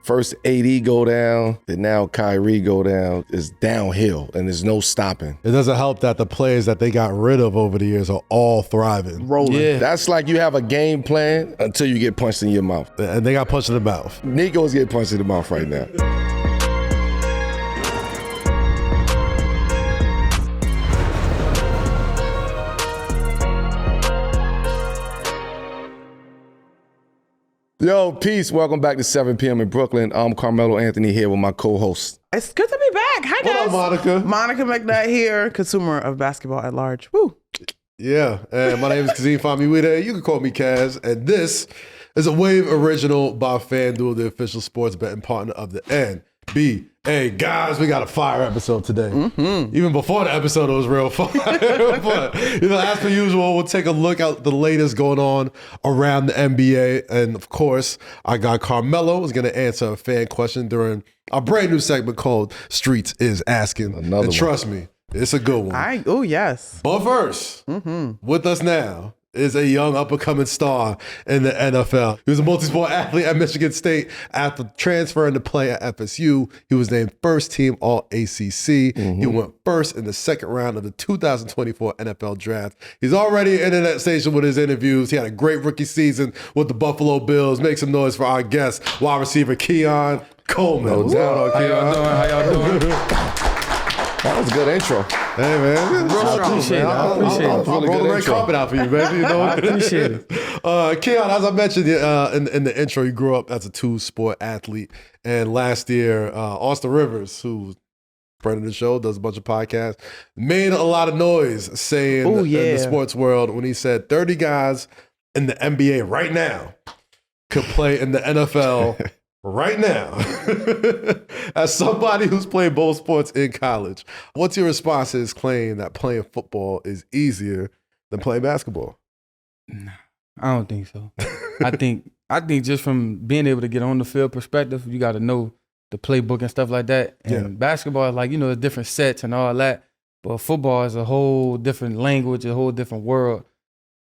First AD go down, then now Kyrie go down. It's downhill, and there's no stopping. It doesn't help that the players that they got rid of over the years are all thriving. Rolling. Yeah. That's like you have a game plan until you get punched in your mouth. And they got punched in the mouth. Nico's getting punched in the mouth right now. Yo, peace. Welcome back to 7 p.m. in Brooklyn. I'm Carmelo Anthony here with my co-host. It's good to be back. Hi, guys. What up, Monica? Monica McNutt here, consumer of basketball at large. Woo. Yeah, and my name is Kazeem Famuyide. You can call me Kaz, and this is a Wave original by FanDuel, the official sports betting partner of the NBA. Guys, we got a fire episode today. Even before the episode, it was real fun. But, as per usual, we'll take a look at the latest going on around the NBA. And of course, I got Carmelo is going to answer a fan question during a brand new segment called Streets is Askin. And trust me, it's a good one. Oh, yes. But first, with us now is a young up-and-coming star in the NFL. He was a multi-sport athlete at Michigan State. After transferring to play at FSU, he was named first-team All-ACC. He went first in the second round of the 2024 NFL Draft. He's already an internet station with his interviews. He had a great rookie season with the Buffalo Bills. Make some noise for our guest, wide receiver Keon Coleman. What's up, Keon? How y'all doing? That was a good intro. Hey, man. I appreciate it. I'll roll the red carpet out for you, baby. You know? I appreciate it. Keon, as I mentioned in the intro, you grew up as a two-sport athlete. And last year, Austin Rivers, who's a friend of the show, does a bunch of podcasts, made a lot of noise saying in the sports world when he said 30 guys in the NBA right now could play in the NFL right now. As somebody who's played both sports in college, what's your response to his claim that playing football is easier than playing basketball? Nah, I don't think so. I think just from being able to get on the field perspective, you got to know the playbook and stuff like that. And basketball is like, there's different sets and all that. But football is a whole different language, a whole different world.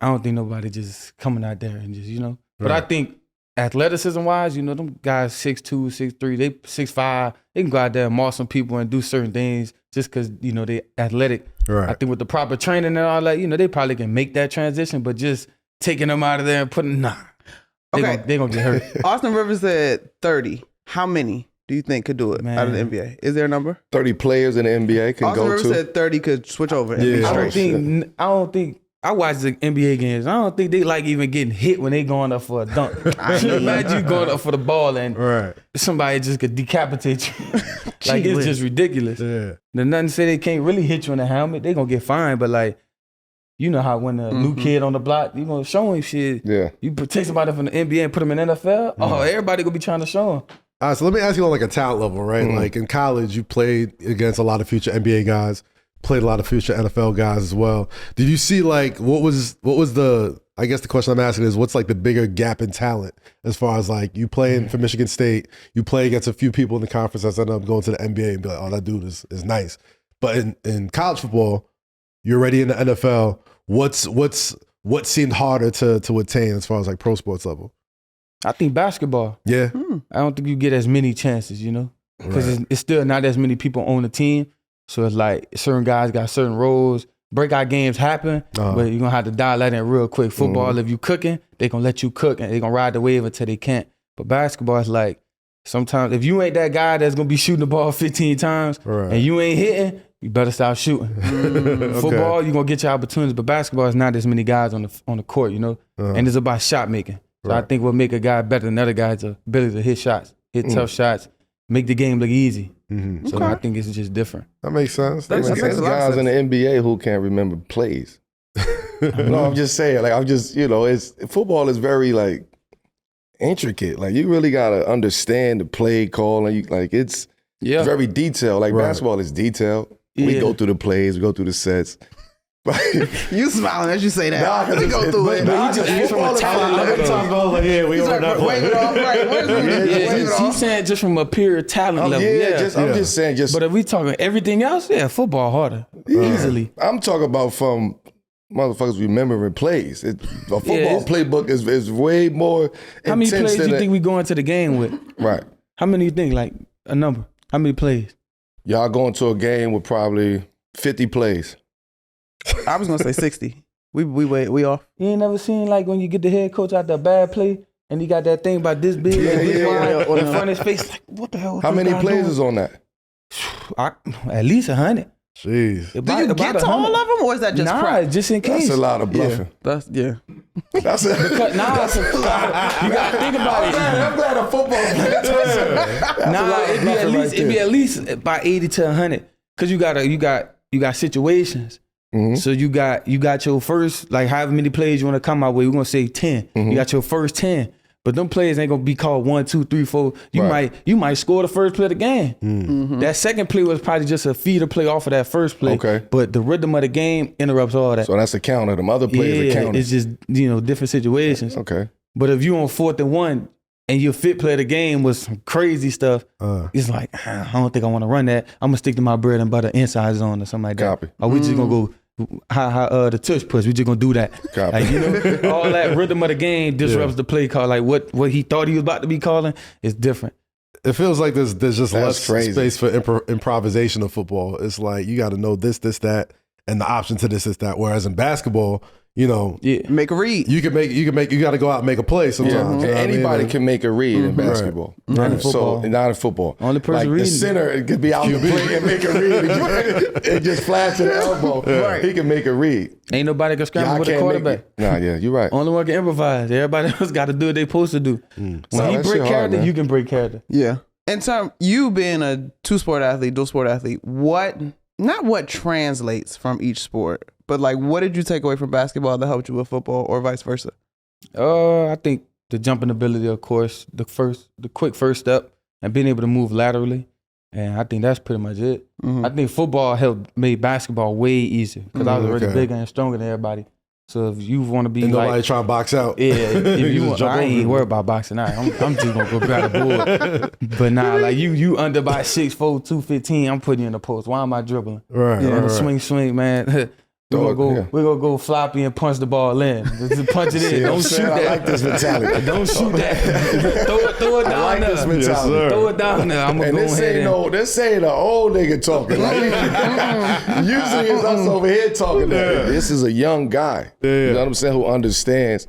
I don't think nobody just coming out there and just, But I think athleticism-wise, them guys 6'2", 6'3", they 6'5", they can go out there and maul some people and do certain things just because, they athletic. Right. I think with the proper training and all that, they probably can make that transition, but just taking them out of there and putting, they gonna get hurt. Austin Rivers said 30. How many do you think could do it out of the NBA? Is there a number? 30 players in the NBA can Austin go Rivers to. said 30 could switch over and be straight. I don't think I watch the NBA games. I don't think they like even getting hit when they going up for a dunk. Imagine you going up for the ball and somebody just could decapitate you. Like, it's just ridiculous. Yeah. There's nothing to say they can't really hit you in the helmet. They gonna get fined, but like, you know how when a new kid on the block, you gonna show him shit. Yeah. You take somebody from the NBA and put them in NFL, everybody gonna be trying to show him. All right, so let me ask you on like a talent level, right? Like in college, you played against a lot of future NBA guys. Played a lot of future NFL guys as well. Did you see like what was the, I guess the question I'm asking is what's like the bigger gap in talent as far as like you playing for Michigan State, you play against a few people in the conference that end up going to the NBA and be like, oh, that dude is nice. But in college football, you're already in the NFL. What seemed harder to attain as far as like pro sports level? I think basketball. Yeah. I don't think you get as many chances, because it's still not as many people on the team. So it's like certain guys got certain roles. Breakout games happen, but you're going to have to dial that in real quick. Football, if you cooking, they going to let you cook and they going to ride the wave until they can't. But basketball is like, sometimes if you ain't that guy that's going to be shooting the ball 15 times and you ain't hitting, you better stop shooting. Football, you're going to get your opportunities, but basketball is not as many guys on the court, and it's about shot making. So I think what make a guy better than other guys is the ability to hit shots, hit tough shots, make the game look easy. So I think it's just different. That makes sense. There's guys in the NBA who can't remember plays. No, I'm just saying, like, football is very like intricate. Like you really gotta understand the play call, and it's very detailed. Like basketball is detailed. We go through the plays, we go through the sets. You smiling as you say that. Nah, we go through it. But he's from a talent level. He's saying just from a pure talent level. I'm just saying. But if we talking everything else, football harder, easily. I'm talking about from motherfuckers remembering plays. A football playbook is way more intense. How many plays do you think we go into the game with? Right. How many you think? Like a number? How many plays? Y'all going to a game with probably 50 plays. I was gonna say 60. We off. You ain't never seen like when you get the head coach out the bad play and he got that thing about this big and this wide on the front of his face. Like, what the hell? How many plays is on that? At least 100. Jeez. Do you get to all of them, or is that just prep? Just in case. That's a lot of bluffing. That's you gotta think about it. I'm glad a football player. It'd be at least by 80 to 100 because you got situations. Mm-hmm. So you got your first, like however many plays you want to come out with. We're gonna say 10. Mm-hmm. You got your first 10. But them plays ain't gonna be called 1, 2, 3, 4. You might score the first play of the game. Mm-hmm. That second play was probably just a feeder play off of that first play. Okay. But the rhythm of the game interrupts all that. So that's a counter. Them other plays are counter. It's just different situations. Okay. But if you on 4th and 1 and your fifth play of the game was some crazy stuff, it's like I don't think I want to run that. I'm gonna stick to my bread and butter inside zone or something like that. Copy. Or we just gonna go. How the tush push, we just gonna do that. Like, all that rhythm of the game disrupts the play call. Like what he thought he was about to be calling is different. It feels like there's just less crazy space for improvisation of football. It's like you got to know this, that, and the option to this, that. Whereas in basketball, make a read. You got to go out and make a play sometimes. Yeah. Anybody can make a read in basketball. Right. Not in football. So not in football. Only person reading. The center could be out the play and make a read. It just flash to the elbow. Right. He can make a read. Ain't nobody can scramble with a quarterback. You're right. Only one can improvise. Everybody else got to do what they supposed to do. When he break character, you can break character. Yeah. In terms, you being a two-sport athlete, dual-sport athlete, not what translates from each sport, but like what did you take away from basketball that helped you with football or vice versa? I think the jumping ability, of course, the quick first step and being able to move laterally. And I think that's pretty much it. Mm-hmm. I think football made basketball way easier because I was already bigger and stronger than everybody. So if you want to be and nobody try to box out. Yeah, if you want, I ain't worried about boxing out. I'm just gonna go grab a board. But nah, like you under by 6'4", 215, I'm putting you in the post. Why am I dribbling? Right. Yeah, swing, man. We're gonna go floppy and punch the ball in. Just punch it in. Don't shoot that. I like this mentality. Don't shoot that. throw it down. I like this mentality. Yes, throw it down there. I'm gonna go ahead. This ain't an old nigga talking. Like, usually it's us over here talking. This is a young guy. Yeah. You know what I'm saying? Who understands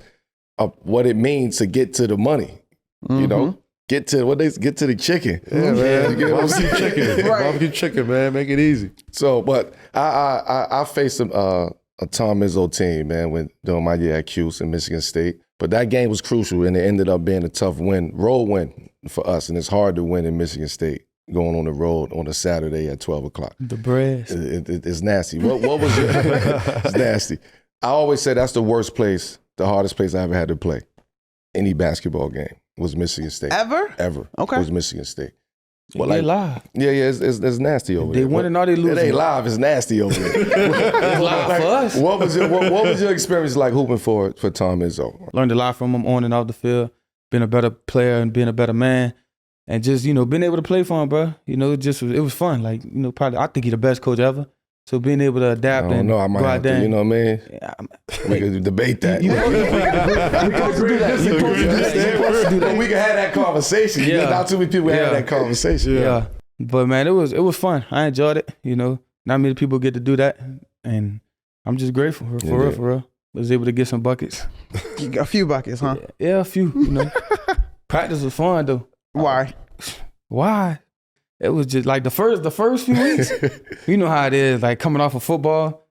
what it means to get to the money. You know. Get to the chicken. Yeah, man. Barbecue chicken. Barbecue chicken, man. Make it easy. So, but I faced a Tom Izzo team, man, during my year at Cuse in Michigan State. But that game was crucial, and it ended up being a tough road win for us. And it's hard to win in Michigan State going on the road on a Saturday at 12 o'clock. The breast. It's nasty. What was your? It's nasty. I always say that's the worst place, the hardest place I ever had to play. Any basketball game was Michigan State. Ever? Okay. Was Michigan State. Well, they live. Yeah, it's nasty over there. They win and all they lose. It ain't live, it's nasty over there. It's live for us. What was your experience like hooping for Tom Izzo? Learned a lot from him on and off the field, being a better player and being a better man. And just, being able to play for him, bro. It was fun. Like, probably I think he's the best coach ever. So being able to adapt I might go out have there. To, you know what I mean? Yeah, we could debate that. You're supposed to do that. We can have that conversation. Yeah. Not too many people have that conversation. Yeah. But man, it was fun. I enjoyed it. Not many people get to do that. And I'm just grateful for real. Was able to get some buckets. You got a few buckets, huh? Yeah, a few, Practice was fun though. Why? It was just like the first few weeks. You know how it is, like coming off of football.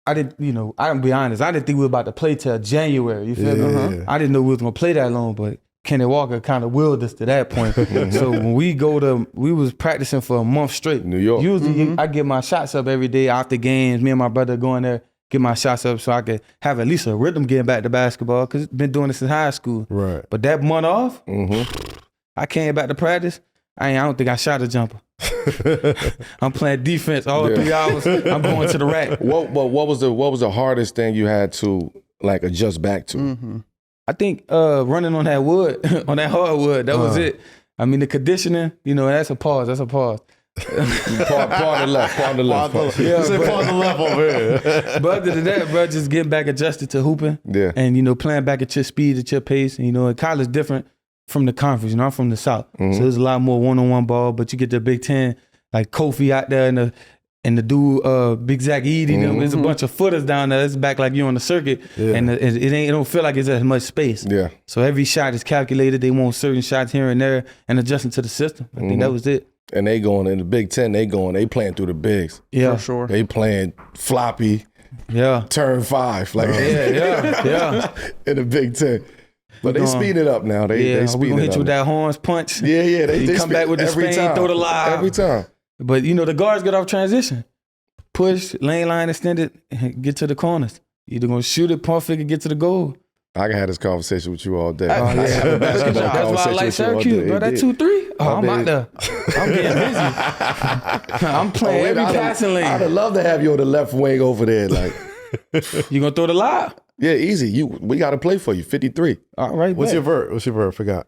I'm gonna be honest, I didn't think we were about to play till January. You feel me? I didn't know we was gonna play that long, but Kenny Walker kind of willed us to that point. So when we was practicing for a month straight. New York. Usually I get my shots up every day after games. Me and my brother go in there, get my shots up so I could have at least a rhythm getting back to basketball because been doing this since high school. Right. But that month off, I came back to practice. I don't think I shot a jumper. I'm playing defense all 3 hours. I'm going to the rack. What was the hardest thing you had to like adjust back to? I think running on that wood, on that hardwood, that was it. I mean, the conditioning, that's a pause. That's a pause. Part the left. Yeah, pause the left over here. But other than that, bro, just getting back adjusted to hooping. Yeah. And, playing back at your speed, at your pace. And, in college different. from the conference. You know, I'm from the South, so there's a lot more one-on-one ball. But you get the Big Ten, like Kofi out there and the dude, Big Zach Edey. There's a bunch of footers down there. It's back like you on the circuit, and it don't feel like it's as much space. Yeah. So every shot is calculated. They want certain shots here and there and adjusting to the system. I think that was it. And they going in the Big Ten. They playing through the bigs. Yeah, for sure. They playing floppy. Yeah. Turn 5. Like yeah. In the Big Ten. But they speed it up now. They speed we gonna it hit up. you with that horns punch. Yeah. They come back with the every Spain, time. throw the lob. Every time. But you know the guards get off transition. Push, lane line extended, get to the corners. Either gonna shoot it, pump figure, get to the goal. I can have this conversation with you all day. That's why I like Syracuse, bro. That 2-3. Oh, I'm out there. I'm getting busy. I'm playing every passing lane. I'd love to have you on the left wing over there. Like, you gonna throw the lob? Yeah, easy. We got to play for you. 53. All right. What's your vert? Forgot.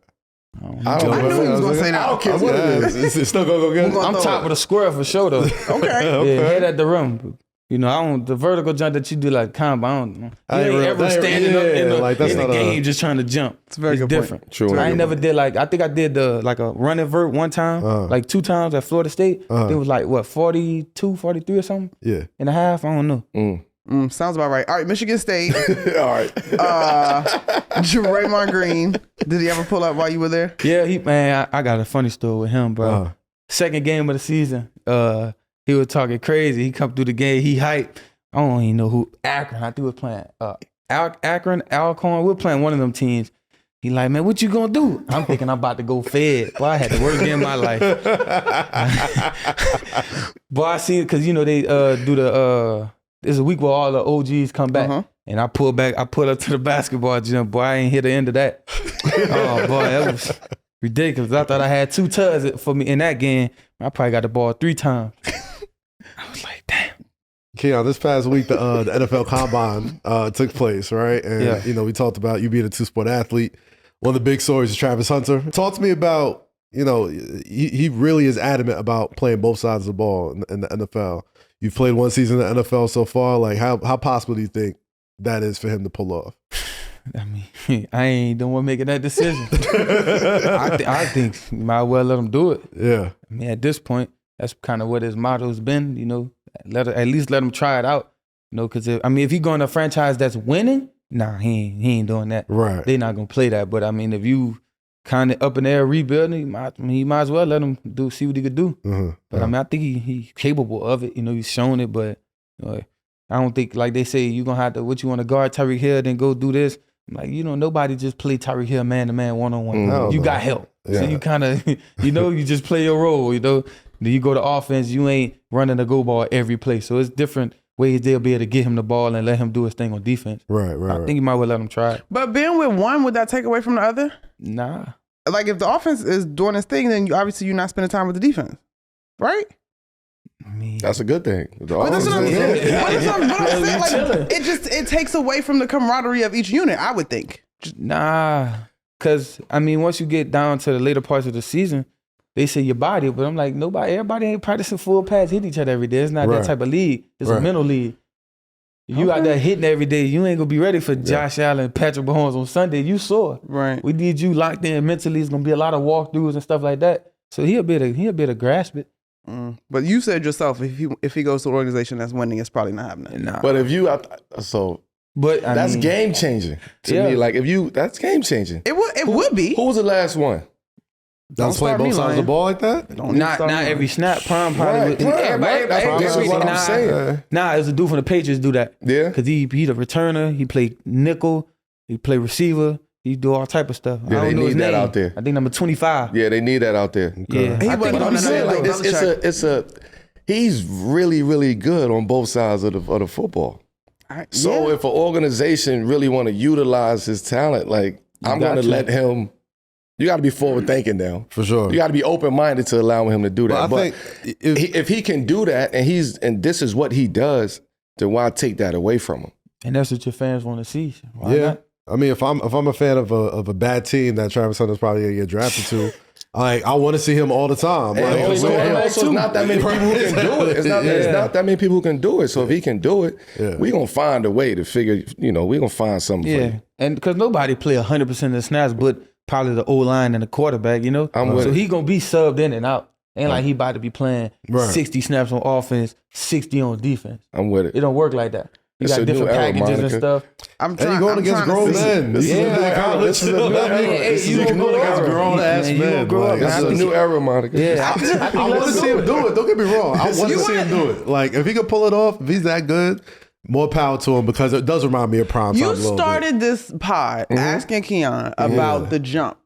I knew he was gonna say that. I don't care what it is. It's still gonna go good. I'm top of the square for sure though. Okay. Yeah, head at the rim. You know, the vertical jump that you do like combine. I ain't ever standing up in the game just trying to jump. It's very good different. Point. True. I ain't never did I think I did like a running vert one time, like 2 times at Florida State. It was like what 42, 43 or something. Yeah. And a half. I don't know. Sounds about right. All right, Michigan State. All right. Draymond Green. Did he ever pull up while you were there? Yeah, I got a funny story with him, bro. Second game of the season. He was talking crazy. He come through the game. He hyped. I don't even know who. Akron. I think we was playing. Akron, Alcorn. We were playing one of them teams. He like, man, what you gonna do? I'm thinking I'm about to go fed. Boy, I had the worst game of my life. Boy, I seen it because you know they do the. It's a week where all the OGs come back. And I pull up to the basketball gym. Boy, I ain't hit the end of that. Oh boy, that was ridiculous. I thought I had 2 tugs for me in that game. I probably got the ball 3 times. I was like, damn. Keon, this past week, the NFL Combine took place, right? And, you know, we talked about you being a 2-sport athlete. One of the big stories is Travis Hunter. Talk to me about, you know, he really is adamant about playing both sides of the ball in the NFL. You've played 1 season in the NFL so far. Like, how possible do you think that is for him to pull off? I mean, I ain't the one making that decision. I think you might well let him do it. Yeah. I mean, at this point, that's kind of what his motto's been, you know. At least let him try it out, you know, because if he going to a franchise that's winning, nah, he ain't doing that. Right. They not gonna play that. But I mean, if you kind of up in the air rebuilding, he might as well let him see what he could do. But I mean, I think he's capable of it. You know, he's shown it. But you know, I don't think like they say you gonna have to what you want to guard Tyreek Hill, then go do this. Like, you know, nobody just play Tyreek Hill man-to-man, one-on-one. You got help. Yeah. So you kind of, you know, you just play your role, you know. Then you go to offense, you ain't running the go ball every play. So it's different ways they'll be able to get him the ball and let him do his thing on defense. Right. I think you might well let him try it. But being with one, would that take away from the other? Nah. Like if the offense is doing its thing, then obviously you're not spending time with the defense, right? I mean, that's a good thing. But that's what I'm saying. Like, it takes away from the camaraderie of each unit, I would think. Nah, because, I mean, once you get down to the later parts of the season, they say your body, but I'm like, everybody ain't practicing full pads, hit each other every day. It's not that type of league. It's a mental league. You out there hitting every day, you ain't going to be ready for Josh Allen and Patrick Mahomes on Sunday. You sore. Right. We need you locked in mentally. It's going to be a lot of walkthroughs and stuff like that. So he'll be able to grasp it. But you said yourself, if he goes to an organization that's winning, it's probably not happening. Nah. But if you, but that's game changing to me. Like that's game changing. It would be. Who was the last one? Don't play both sides of the ball like that? Not every snap. Prime probably. That's what I'm saying. Nah, it was a dude from the Patriots do that. Yeah. Because he the returner. He played nickel. He played receiver. He do all type of stuff. Yeah, they need that out there. I think number 25. Yeah, they need that out there. Yeah. He's really, really good on both sides of the football. So if an organization really want to utilize his talent, like I'm going to let him. You got to be forward thinking now. For sure. You got to be open minded to allowing him to do that. But I think if he can do that and this is what he does, then why take that away from him? And that's what your fans want to see. Why not? I mean, if I'm a fan of a bad team that Travis Hunter's probably gonna get drafted to, I want to see him all the time. Also, it's not that many people who can do it. It's not that many people who can do it. So if he can do it, we gonna find a way to figure. You know, we gonna find something. Yeah, and because nobody play 100% of the snaps, but probably the O-line and the quarterback, you know? So he going to be subbed in and out. Ain't like he about to be playing 60 snaps on offense, 60 on defense. I'm with it. It don't work like that. You got different packages and stuff. I'm going against grown men. This is a new era. You going against grown ass men. This is a new era, Monica. Yeah, I want to see him do it. Don't get me wrong. I want to see him do it. Like, if he can pull it off, if he's that good, more power to him, because it does remind me of prime time. You started this pod asking Kiyan about the jump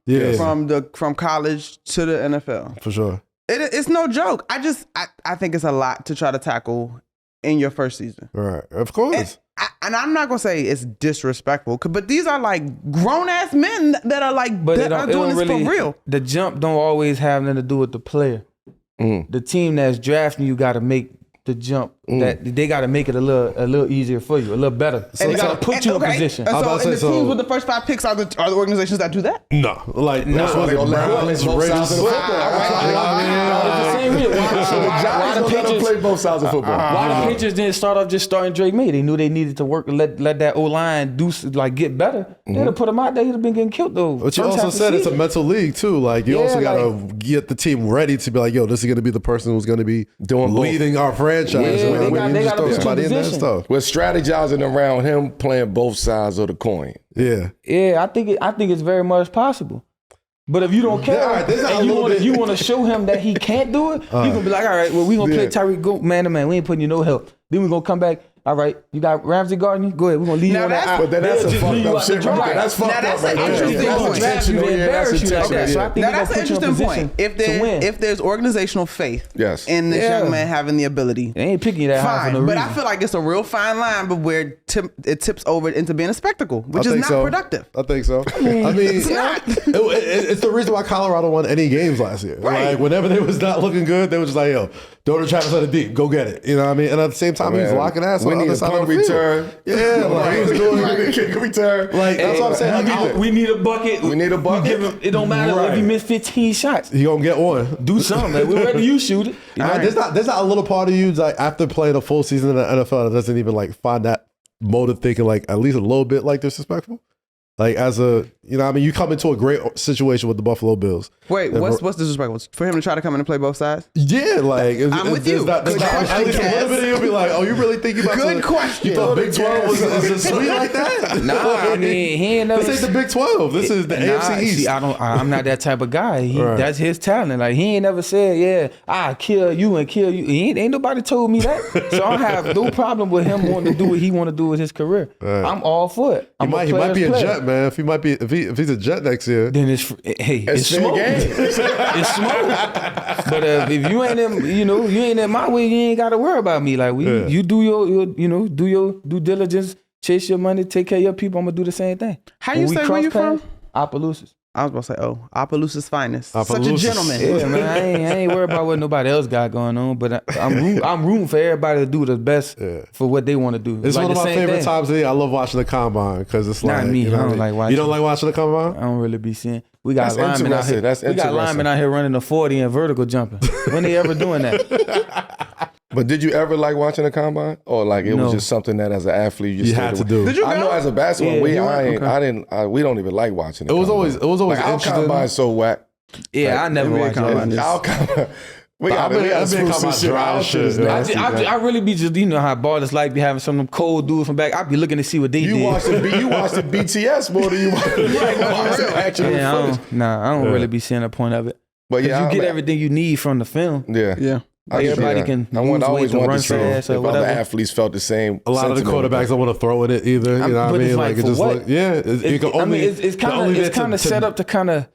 from college to the NFL. For sure. It's no joke. I think it's a lot to try to tackle in your first season. Right. Of course. And I'm not going to say it's disrespectful, but these are like grown-ass men that are like, that are doing this for real. The jump don't always have nothing to do with the player. The team that's drafting you got to make the jump. That they got to make it a little easier for you, a little better. So they got to put you in position. And so the teams with the first 5 picks are the organizations that do that? No. Like, that's what both sides of the football. Play both sides of football. Why the Patriots didn't start off just starting Drake May? They knew they needed to work and let that O-line get better. They'd have put him out there. He'd have been getting killed though. But you also said it's a mental league too. Like, you also got to get the team ready to be like, yo, this is going to be the person who's going to be leading our franchise. They got to put somebody in that stuff. We're strategizing around him playing both sides of the coin. Yeah, I think it's very much possible. But if you don't care and you want to show him that he can't do it, you gonna be like, all right, well, we gonna play Tyreek go man to man. We ain't putting you no help. Then we gonna come back. All right, you got Ramsey guarding you? Go ahead, we're going to leave you on that. But then that's a fucked up shit right there. That's fucked up right there. Now that's an interesting point. If there's organizational faith in this young man having the ability, they ain't picking that high for no reason. But I feel like it's a real fine line, but where it tips over into being a spectacle, which is not productive. I think so. I mean, it's not. It's the reason why Colorado won any games last year. Like, whenever they was not looking good, they were just like, yo, throw the Travis on the deep, go get it. You know what I mean? And at the same time, he was locking ass on the other side of the return. Yeah, like he was doing kick return. Like, that's what I'm saying. We need a bucket. We need a bucket. It don't matter if you miss 15 shots. He gonna get one. Do something. Like, we're ready. You shoot it. There's not a little part of you like after playing a full season in the NFL that doesn't even like find that motive thinking like at least a little bit like disrespectful. Like, as a, you know, I mean, you come into a great situation with the Buffalo Bills. Wait, what's disrespectful? For him to try to come in and play both sides? Yeah, like, I'm with you. At least a little bit of you'll be like, oh, you really think you about Good question. You thought Big 12 was sweet like that? Nah, I mean, he ain't never. This ain't the Big 12. This is the AFC East. See, I'm not that type of guy. That's his talent. Like, he ain't never said, yeah, I kill you and kill you. Ain't nobody told me that. So I have no problem with him wanting to do what he want to do with his career. Right. I'm all for it. He might be a Jet, man. If he's a Jet next year, then it's smoke. It's smoke. But if you ain't in my way, you ain't got to worry about me. Like, you do your do your due diligence, chase your money, take care of your people. I'm gonna do the same thing. How you say where you from? Opelousas. I was about to say, Opelousas finest. Such a gentleman. Yeah, man. I ain't worried about what nobody else got going on, but I'm rooting for everybody to do the best for what they want to do. It's like one of my favorite times of the year. I love watching the combine because it's like, not me. I don't like watching. You don't like watching the combine? I don't really be seeing. We got linemen out here. We got linemen out here running the 40 and vertical jumping. When they ever doing that? But did you ever like watching the combine, or like it was just something that as an athlete you had to do? Did you? I know as a basketball, we don't even like watching it. It was always like, our combine so whack. Yeah, like, I never watched combine. Our combine. We got shit. I really be just, you know how ball is like, be having some of them cold dudes from back. I be looking to see what they did. You watch the BTS more than you watch the actual footage. I don't really be seeing the point of it. But yeah, you get everything you need from the film. Yeah. Everybody can lose weight to run fast or whatever. Other athletes felt the same. A lot of the quarterbacks don't want to throw in it either. You know what I mean? Like, it just like, it's kind of set up to kind of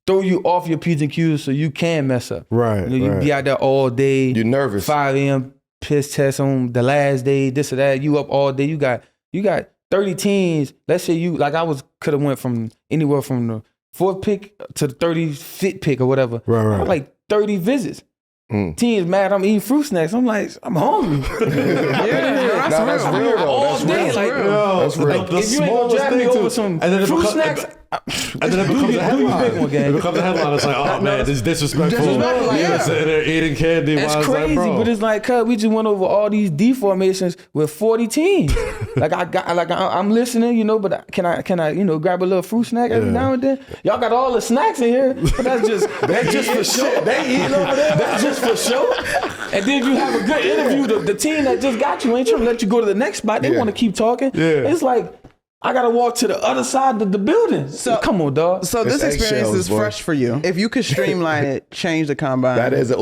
throw you off your P's and Q's so you can mess up. Right. You be out there all day. You're nervous. 5 a.m. piss test on the last day, this or that. You up all day. You got 30 teams. Let's say I could have went from anywhere from the 4th pick to the 35th pick or whatever. Right. Like 30 visits. Teams mad I'm eating fruit snacks. I'm like, I'm hungry. That's real though. All day. That's real. That's real. If you ain't gonna draft me over some fruit snacks, And then it becomes a headline. It becomes a headline. It's like, oh man, this is disrespectful. Yeah. Sitting there eating candy. That's crazy, but it's like, cuz we just went over all these D formations with 40 teams. I'm listening, you know, but can I, you know, grab a little fruit snack every now and then? Y'all got all the snacks in here, but that's just for show. They eating over there. That's just for show. And then you have a good interview. The team that just got you ain't trying to let you go to the next spot. They want to keep talking. Yeah. It's like, I gotta walk to the other side of the building. So come on, dog. So this experience is fresh for you. If you could streamline it, change the combine. That was a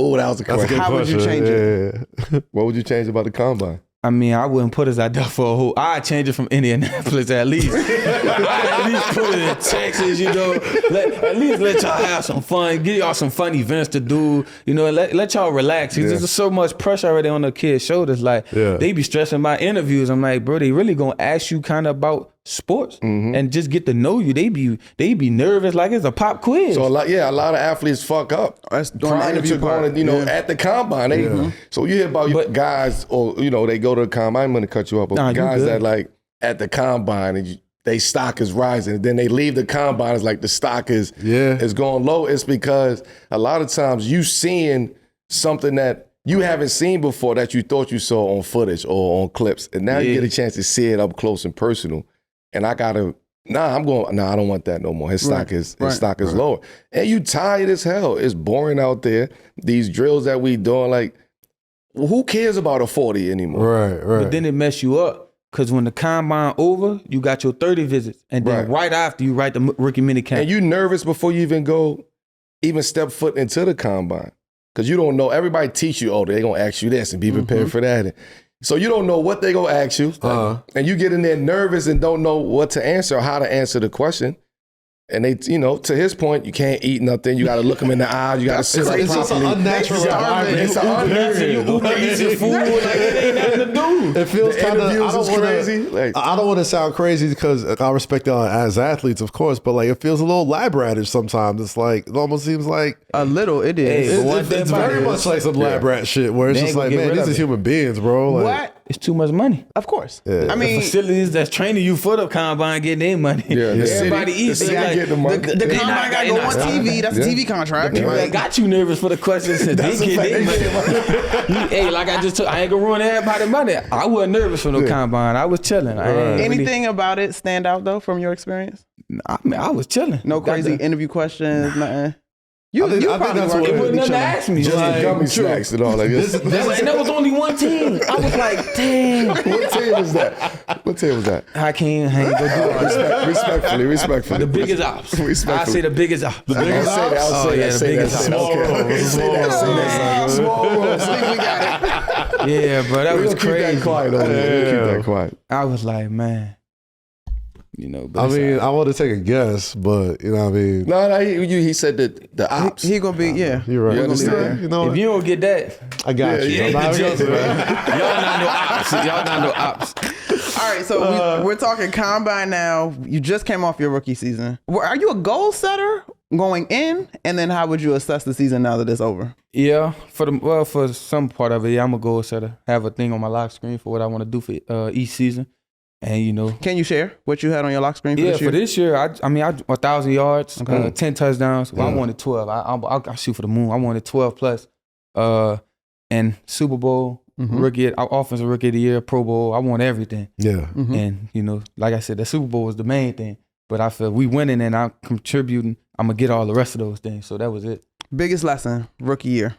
good question. How would you change it? What would you change about the combine? I mean, I wouldn't put us out there for a whole. I'd change it from Indianapolis at least. I'd at least put it in Texas, you know. At least let y'all have some fun. Give y'all some fun events to do. You know, let y'all relax. Because there's so much pressure already on the kids' shoulders. Like, they be stressing my interviews. I'm like, bro, they really gonna ask you kind of about sports and just get to know you. They be nervous like it's a pop quiz. So a lot of athletes fuck up prior to going, you know, at the combine. So you hear about guys, or you know, they go to the combine. I'm gonna cut you up, but guys that like at the combine and they stock is rising, and then they leave the combine. It's like the stock is going low. It's because a lot of times you seeing something that you haven't seen before that you thought you saw on footage or on clips, and now you get a chance to see it up close and personal. And I gotta, I don't want that no more. His stock is lower. And you tired as hell. It's boring out there. These drills that we doing, like, who cares about a 40 anymore? Right. But then it mess you up. Because when the combine over, you got your 30 visits. And then right after, you write the rookie mini camp. And you nervous before you even step foot into the combine. Because you don't know. Everybody teach you, they're going to ask you this and be prepared for that. So you don't know what they're going to ask you. And you get in there nervous and don't know what to answer or how to answer the question. And they, you know, to his point, you can't eat nothing. You got to look them in the eyes. You got to sit up properly. It's just an unnatural environment. It's unnatural. You Uber eats your food like it ain't nothing to do. It feels kind of crazy. I don't want to sound crazy because I respect them as athletes, of course, but like it feels a little lab ratish sometimes. It's like it almost seems like a little. It is. It's very much like some lab rat shit where it's just like, man, these are human beings, bro. Like, what? It's too much money. Of course. Yeah. I mean, the facilities that's training you for the combine getting their money. Yeah, everybody eats. The combine got to go on TV. That's a TV contract. They got you nervous for the questions. They get their money. Hey, like I just told, I ain't gonna ruin everybody's money. I wasn't nervous for no combine. I was chilling. Anything about it stand out though from your experience? I mean, I was chilling. No crazy interview questions, nothing. I think that's what it wasn't nothing to ask me. Just like gummy snacks and all like this. And there was only one team. I was like, dang. What team was that? Hakeem, I ain't gonna do it. Respectfully. The biggest ops. I say the biggest ops. The biggest ops? Oh yeah, the biggest ops. Small room. Small room. We got it. Yeah, bro, that was crazy. Keep that quiet over there. Keep that quiet. I was like, man. You know, but I mean, I want to take a guess, but you know what I mean? No, he said that the ops. He gonna be, You're right. You understand? You know, if you don't get that, I got you. Y'all not no ops. Y'all not no ops. All right, so we're talking combine now. You just came off your rookie season. Are you a goal setter going in? And then how would you assess the season now that it's over? Yeah, for some part of it, yeah, I'm a goal setter. Have a thing on my lock screen for what I want to do for each season. And you know, can you share what you had on your lock screen for this year? For this year, I 1,000 yards, 10 touchdowns. Well, I wanted 12. I shoot for the moon. I wanted 12 plus. And Super Bowl, offensive rookie of the year, Pro Bowl. I want everything. Yeah. And you know, like I said, the Super Bowl was the main thing. But I feel we winning and I'm contributing. I'm gonna get all the rest of those things. So that was it. Biggest lesson rookie year.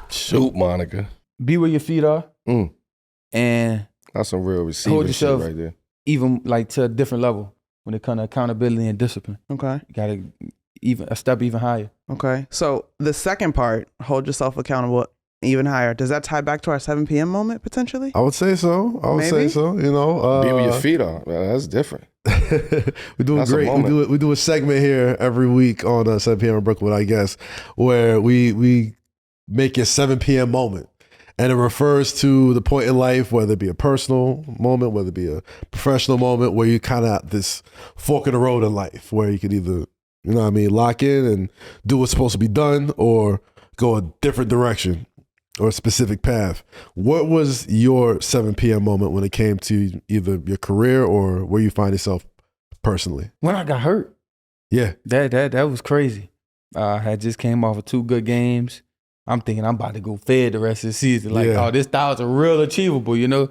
Shoot, Monica. Be where your feet are. And that's some real receiving shit right there. Even like to a different level when it comes to accountability and discipline. Okay. You gotta a step even higher. Okay. So the second part, hold yourself accountable even higher. Does that tie back to our 7 p.m. moment potentially? I would say so. You know, be where your feet are. Man, that's different. We're doing great. We do a segment here every week on 7 p.m. in Brooklyn, I guess, where we make a 7 p.m. moment. And it refers to the point in life, whether it be a personal moment, whether it be a professional moment, where you kind of at this fork in the road in life, where you can either, you know what I mean, lock in and do what's supposed to be done or go a different direction or a specific path. What was your 7 p.m. moment when it came to either your career or where you find yourself personally? When I got hurt. Yeah. That was crazy. I had just came off of 2 good games. I'm thinking I'm about to go fed the rest of the season. Like, Yeah. oh, this 1,000 real achievable, you know?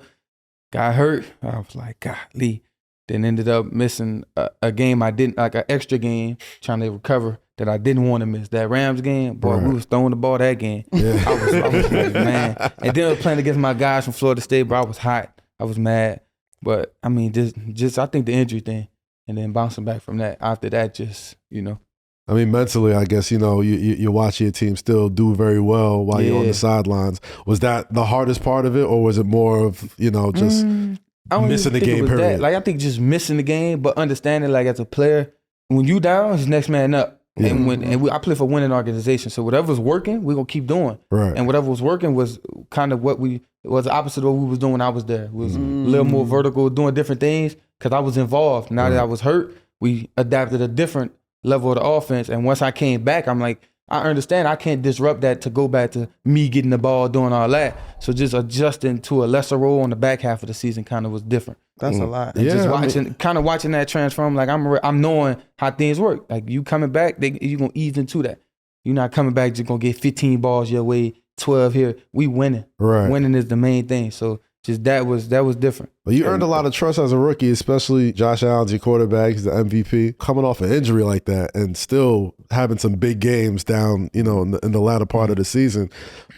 Got hurt. I was like, golly. Then ended up missing a game I didn't, like an extra game, trying to recover that I didn't want to miss. That Rams game, boy, we was throwing the ball that game. Yeah. I was like, man. And then I was playing against my guys from Florida State, bro. I was hot. I was mad. But, I mean, just I think the injury thing, and then bouncing back from that, after that, just, you know. I mean, mentally, I guess, you know, you're watching your team still do very well while you're on the sidelines. Was that the hardest part of it, or was it more of, you know, just missing the game period? Like, I think just missing the game, but understanding, like, as a player, when you down, it's next man up. Yeah. And I play for winning organization, so whatever's working, we're going to keep doing. Right. And whatever was working was kind of it was the opposite of what we was doing when I was there. It was a little more vertical, doing different things, because I was involved. Now that I was hurt, we adapted a different level of the offense. And once I came back, I'm like, I understand I can't disrupt that to go back to me getting the ball, doing all that. So just adjusting to a lesser role on the back half of the season kind of was different. That's a lot. And just watching that transform, like I'm knowing how things work. Like you coming back, you're going to ease into that. You're not coming back just going to get 15 balls your way, 12 here. We winning. Right. Winning is the main thing. So just that was different. Well, you earned a lot of trust as a rookie, especially Josh Allen's your quarterback. He's the MVP. Coming off an injury like that and still having some big games down, you know, in the latter part of the season.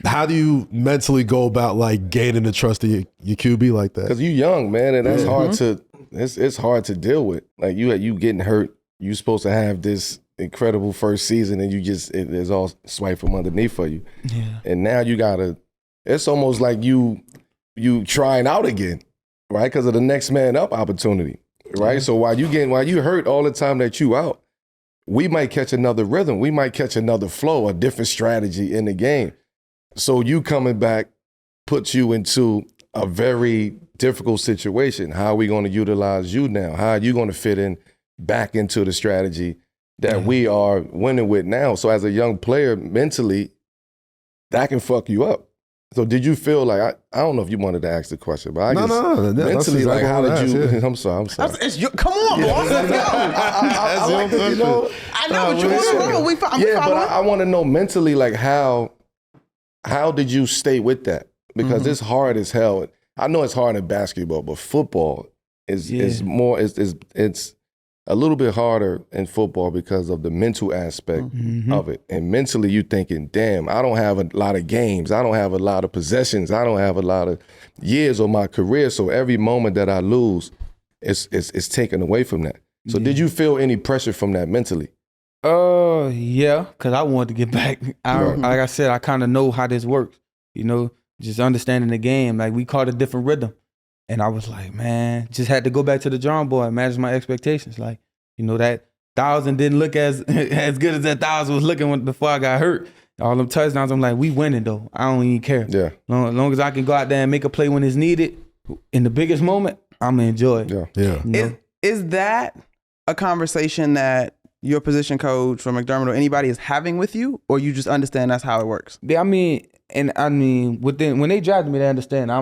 How do you mentally go about like gaining the trust of your QB like that? Because you're young, man, and that's hard to it's hard to deal with. Like you getting hurt. You're supposed to have this incredible first season, and it's all swiped from underneath for you. Yeah. And now you gotta. It's almost like you trying out again, right? Because of the next man up opportunity, right? So while you hurt all the time that you out, we might catch another rhythm. We might catch another flow, a different strategy in the game. So you coming back puts you into a very difficult situation. How are we going to utilize you now? How are you going to fit in back into the strategy that we are winning with now? So as a young player, mentally, that can fuck you up. So did you feel like, I don't know if you wanted to ask the question, but mentally, like, how did you, I'm sorry. Come on, boss. Let's go. I like it, you know. I know, but you want to know. But I want to know mentally, like, how did you stay with that? Because it's hard as hell. I know it's hard in basketball, but football is more, it's a little bit harder in football because of the mental aspect of it. And mentally you thinking, damn, I don't have a lot of games. I don't have a lot of possessions. I don't have a lot of years of my career. So every moment that I lose, it's taken away from that. So did you feel any pressure from that mentally? Yeah, because I wanted to get back. Like I said, I kind of know how this works, you know, just understanding the game. Like we caught a different rhythm. And I was like, man, just had to go back to the drawing board and manage my expectations. Like, you know, that 1,000 didn't look as good as that 1,000 was looking before I got hurt. All them touchdowns, I'm like, we winning though. I don't even care. Yeah. Long as I can go out there and make a play when it's needed, in the biggest moment, I'm gonna enjoy it. Yeah. You know? Is that a conversation that your position coach or McDermott or anybody is having with you, or you just understand that's how it works? Yeah, when they drafted me, they understand. I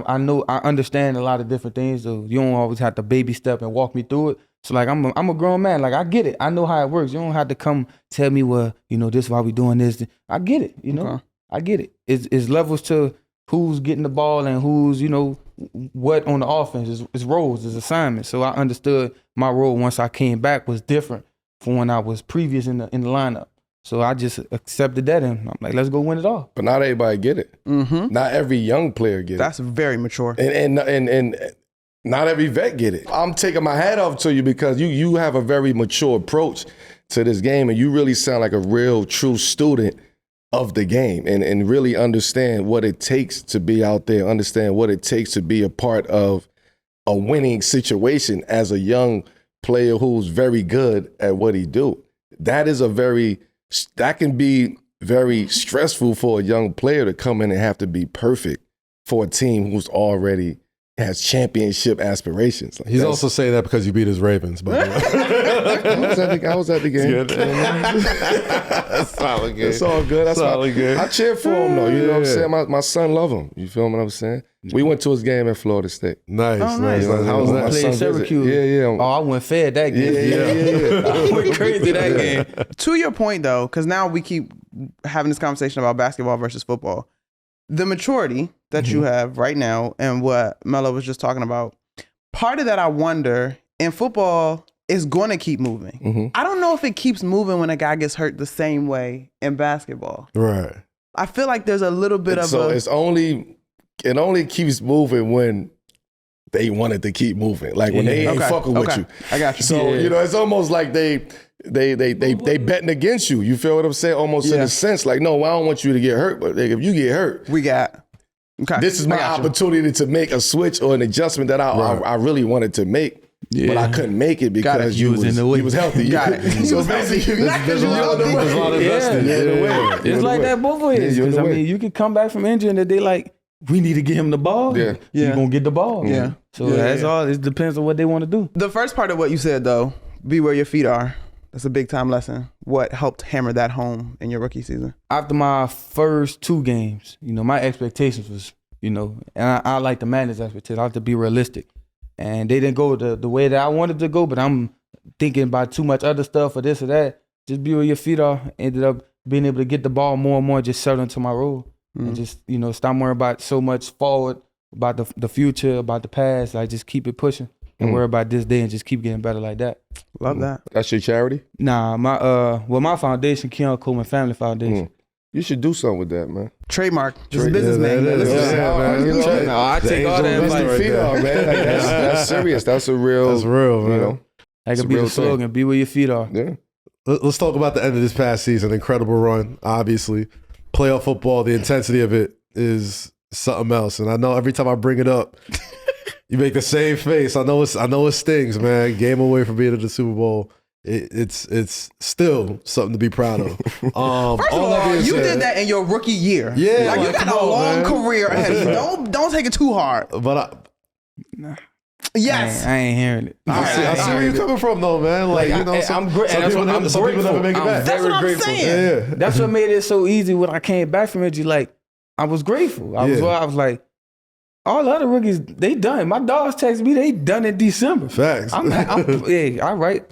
understand a lot of different things. So you don't always have to baby step and walk me through it. So like I'm a grown man. Like I get it. I know how it works. You don't have to come tell me, well, you know, this is why we doing this. I get it. You know, I get it. It's levels to who's getting the ball and who's, you know, what on the offense. It's roles, it's assignments. So I understood my role once I came back was different from when I was previous in the lineup. So I just accepted that, and I'm like, let's go win it all. But not everybody get it. Not every young player get it. That's very mature. And not every vet get it. I'm taking my hat off to you because you have a very mature approach to this game, and you really sound like a real, true student of the game and really understand what it takes to be out there, understand what it takes to be a part of a winning situation as a young player who's very good at what he do. That can be very stressful for a young player to come in and have to be perfect for a team who's already has championship aspirations. Like, He's also saying that because you beat his Ravens, by the way. I was at the game. That's solid game. It's all good. That's solid game. I cheer for him though. You know what I'm saying? My son love him. You feel what I'm saying? We went to his game at Florida State. Nice. How was that? Played Syracuse. Yeah. Oh, I went fed that game. Yeah. I went crazy that game. To your point, though, because now we keep having this conversation about basketball versus football. The maturity that you have right now and what Melo was just talking about, part of that I wonder, in football, is going to keep moving. I don't know if it keeps moving when a guy gets hurt the same way in basketball. Right. I feel like there's a little bit of it only keeps moving when they wanted to keep moving. Like when they ain't fucking with you. I got you. So, it's almost like they betting against you. You feel what I'm saying? Almost in a sense, like, no, I don't want you to get hurt, but if you get hurt, this is my opportunity to make a switch or an adjustment that I really wanted to make. Yeah. But I couldn't make it because you was healthy. Got it. So basically, there's a lot of investing. It's like that both ways. Because, you can come back from injury and they like, we need to get him the ball. Yeah. You're going to get the ball. Yeah. So that's all. It depends on what they want to do. The first part of what you said, though, be where your feet are. That's a big time lesson. What helped hammer that home in your rookie season? After my first 2 games, my expectations was, and I like to manage expectations. I like to be realistic. And they didn't go the way that I wanted to go, but I'm thinking about too much other stuff or this or that. Just be where your feet are. Ended up being able to get the ball more and more, just settle into my role. And just, stop worrying about so much forward, about the future, about the past. Like, just keep it pushing and worry about this day and just keep getting better like that. Love that. That's your charity? Nah, my foundation, Keon Coleman Family Foundation. You should do something with that, man. Trademark. Just business name. No, I take all that advice. Feet off, man. Like, that's serious. That's real, man. That could be the slogan. Be where your feet are. Yeah. Let's talk about the end of this past season. Incredible run, obviously. Playoff football, the intensity of it is something else. And I know every time I bring it up, you make the same face. I know it stings, man. Game away from being in the Super Bowl. It's still something to be proud of. First of all, you did that in your rookie year. Yeah, like you got a long career ahead of you. Don't take it too hard. But yes, I ain't hearing it. I see where you're coming from, though, man. Like I'm great. Some people never make it back. That's what I'm saying. Yeah. That's what made it so easy when I came back from injury. Like, I was grateful. I was like, all the other rookies, they done. My dogs texted me, they done in December. Facts. All right.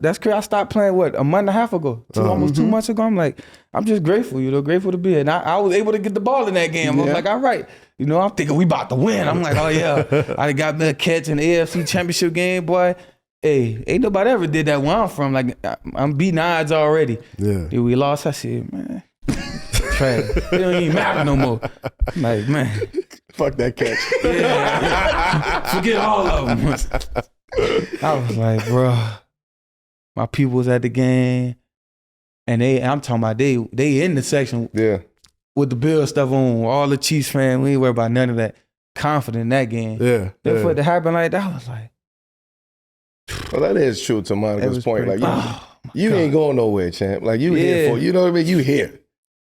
That's crazy. I stopped playing, a month and a half ago? Almost 2 months ago. I'm like, I'm just grateful, grateful to be here. And I was able to get the ball in that game. I was like, all right. I'm thinking we about to win. I'm like, oh yeah. I got me a catch in the AFC Championship game, boy. Hey, ain't nobody ever did that where I'm from. Like, I'm beating odds already. Yeah. We lost. I said, man, trash. It don't even matter no more. I'm like, man. Fuck that catch. Forget all of them. I was like, bro. My people was at the game, and I'm talking about they in the section with the Bill stuff on, all the Chiefs fans. We ain't worried about none of that. Confident in that game. Yeah. Then for it to happen like that, I was like, well, that is true to Monica's point. Like you ain't going nowhere, champ. Like you here for, you know what I mean? You here.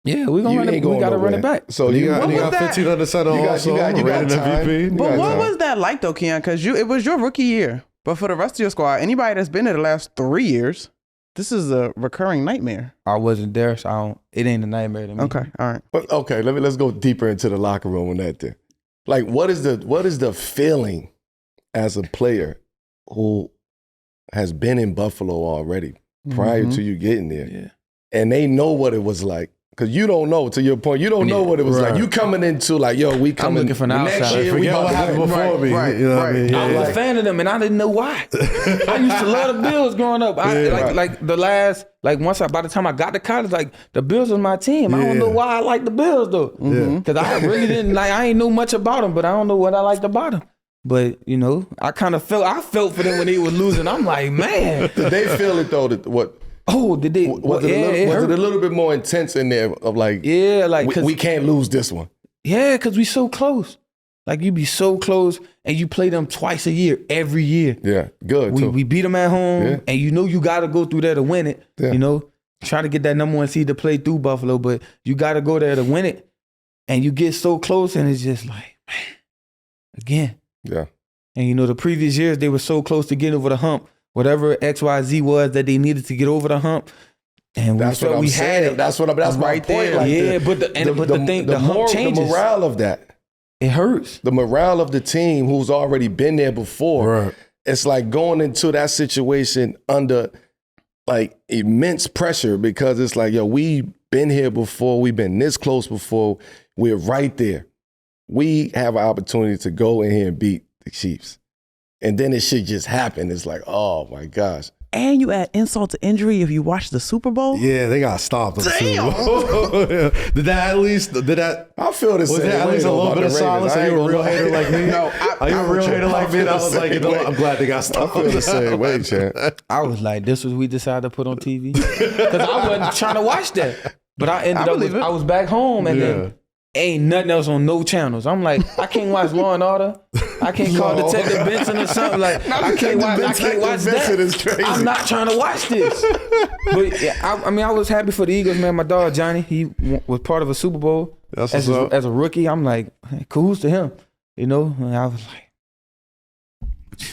Yeah, we gonna run it. We gotta run it back. So you got 1,500 center also. You got MVP. But what was that like though, Kiyan? Because it was your rookie year. But for the rest of your squad, anybody that's been there the last 3 years, this is a recurring nightmare. I wasn't there, so it ain't a nightmare to me. Okay, all right. But okay, let's go deeper into the locker room on that then. Like, what is the feeling as a player who has been in Buffalo already prior to you getting there? Yeah. And they know what it was like. Because you don't know, to your point, you don't know what it was like. You coming into like, yo, we coming. I'm looking for the next outside. year. Forget what happened before me. Right, you know what I mean? I was a fan of them, and I didn't know why. I used to love the Bills growing up. By the time I got to college, like the Bills was my team. I don't know why I like the Bills though, because I really didn't like. I ain't know much about them, but I don't know what I liked about them. But I kind of felt for them when they were losing. I'm like, man, did they feel it though? Oh, did they? Was it a little bit more intense in there of like, we can't lose this one? Yeah, because we so close. Like you be so close, and you play them twice a year, every year. Yeah, good. We beat them at home, and you got to go through there to win it. Yeah. Try to get that number 1 seed to play through Buffalo, but you got to go there to win it, and you get so close, and it's just like, man, again. Yeah. And the previous years they were so close to getting over the hump. Whatever XYZ was that they needed to get over the hump. And that's we what I'm saying. That's my right point. there. Like yeah, but the hump changes. The morale of that. It hurts. The morale of the team who's already been there before. Right. It's like going into that situation under like immense pressure because it's like, yo, we've been here before. We've been this close before. We're right there. We have an opportunity to go in here and beat the Chiefs. And then it should just happen. It's like, oh my gosh. And you add insult to injury if you watch the Super Bowl. Yeah, they got stopped. Damn. Did that? I feel the Was same there at way least a though little about bit of the silence? Ravens. Are you a real hater like me? No, Are you a real hater like me? And I was like, I'm glad they got I stopped. feel the same way, champ. I was like, this was we decided to put on TV because I wasn't trying to watch that. But I ended up. I was back home and then ain't nothing else on no channels. I'm like, I can't watch Law and Order. I can't call Detective Benson or something. Like, I can't watch that. Is crazy. I'm not trying to watch this. But yeah, I was happy for the Eagles, man. My dog Johnny, he was part of a Super Bowl That's as a rookie. I'm like, kudos to him, And I was like,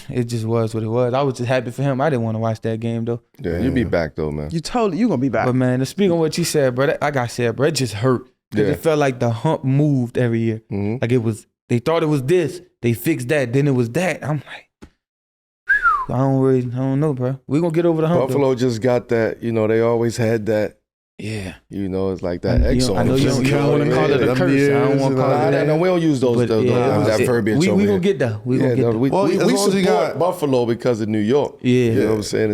it just was what it was. I was just happy for him. I didn't want to watch that game though. Yeah, you'll be back though, man. You gonna be back. But man, speaking of what you said, bro, like I said, bro, it just hurt. Because it felt like the hump moved every year. Mm-hmm. Like they thought it was this, they fixed that, then it was that. I'm like, I don't know, bro. We're gonna get over the hump. Buffalo just got that, they always had that. Yeah. It's like that X on I know you don't want to call it a curse. I don't want to call it that. No, we don't use that verbiage. We gonna get that. We gonna get that. We support Buffalo because of New York. Yeah. You know what I'm saying?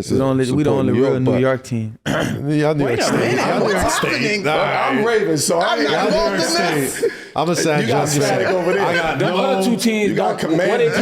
We the only real New York team. Y'all New York State. I'm Ravens, so I'm not involved in this. I'm a sad You got static over there. I got the other two teams. You got Commanders.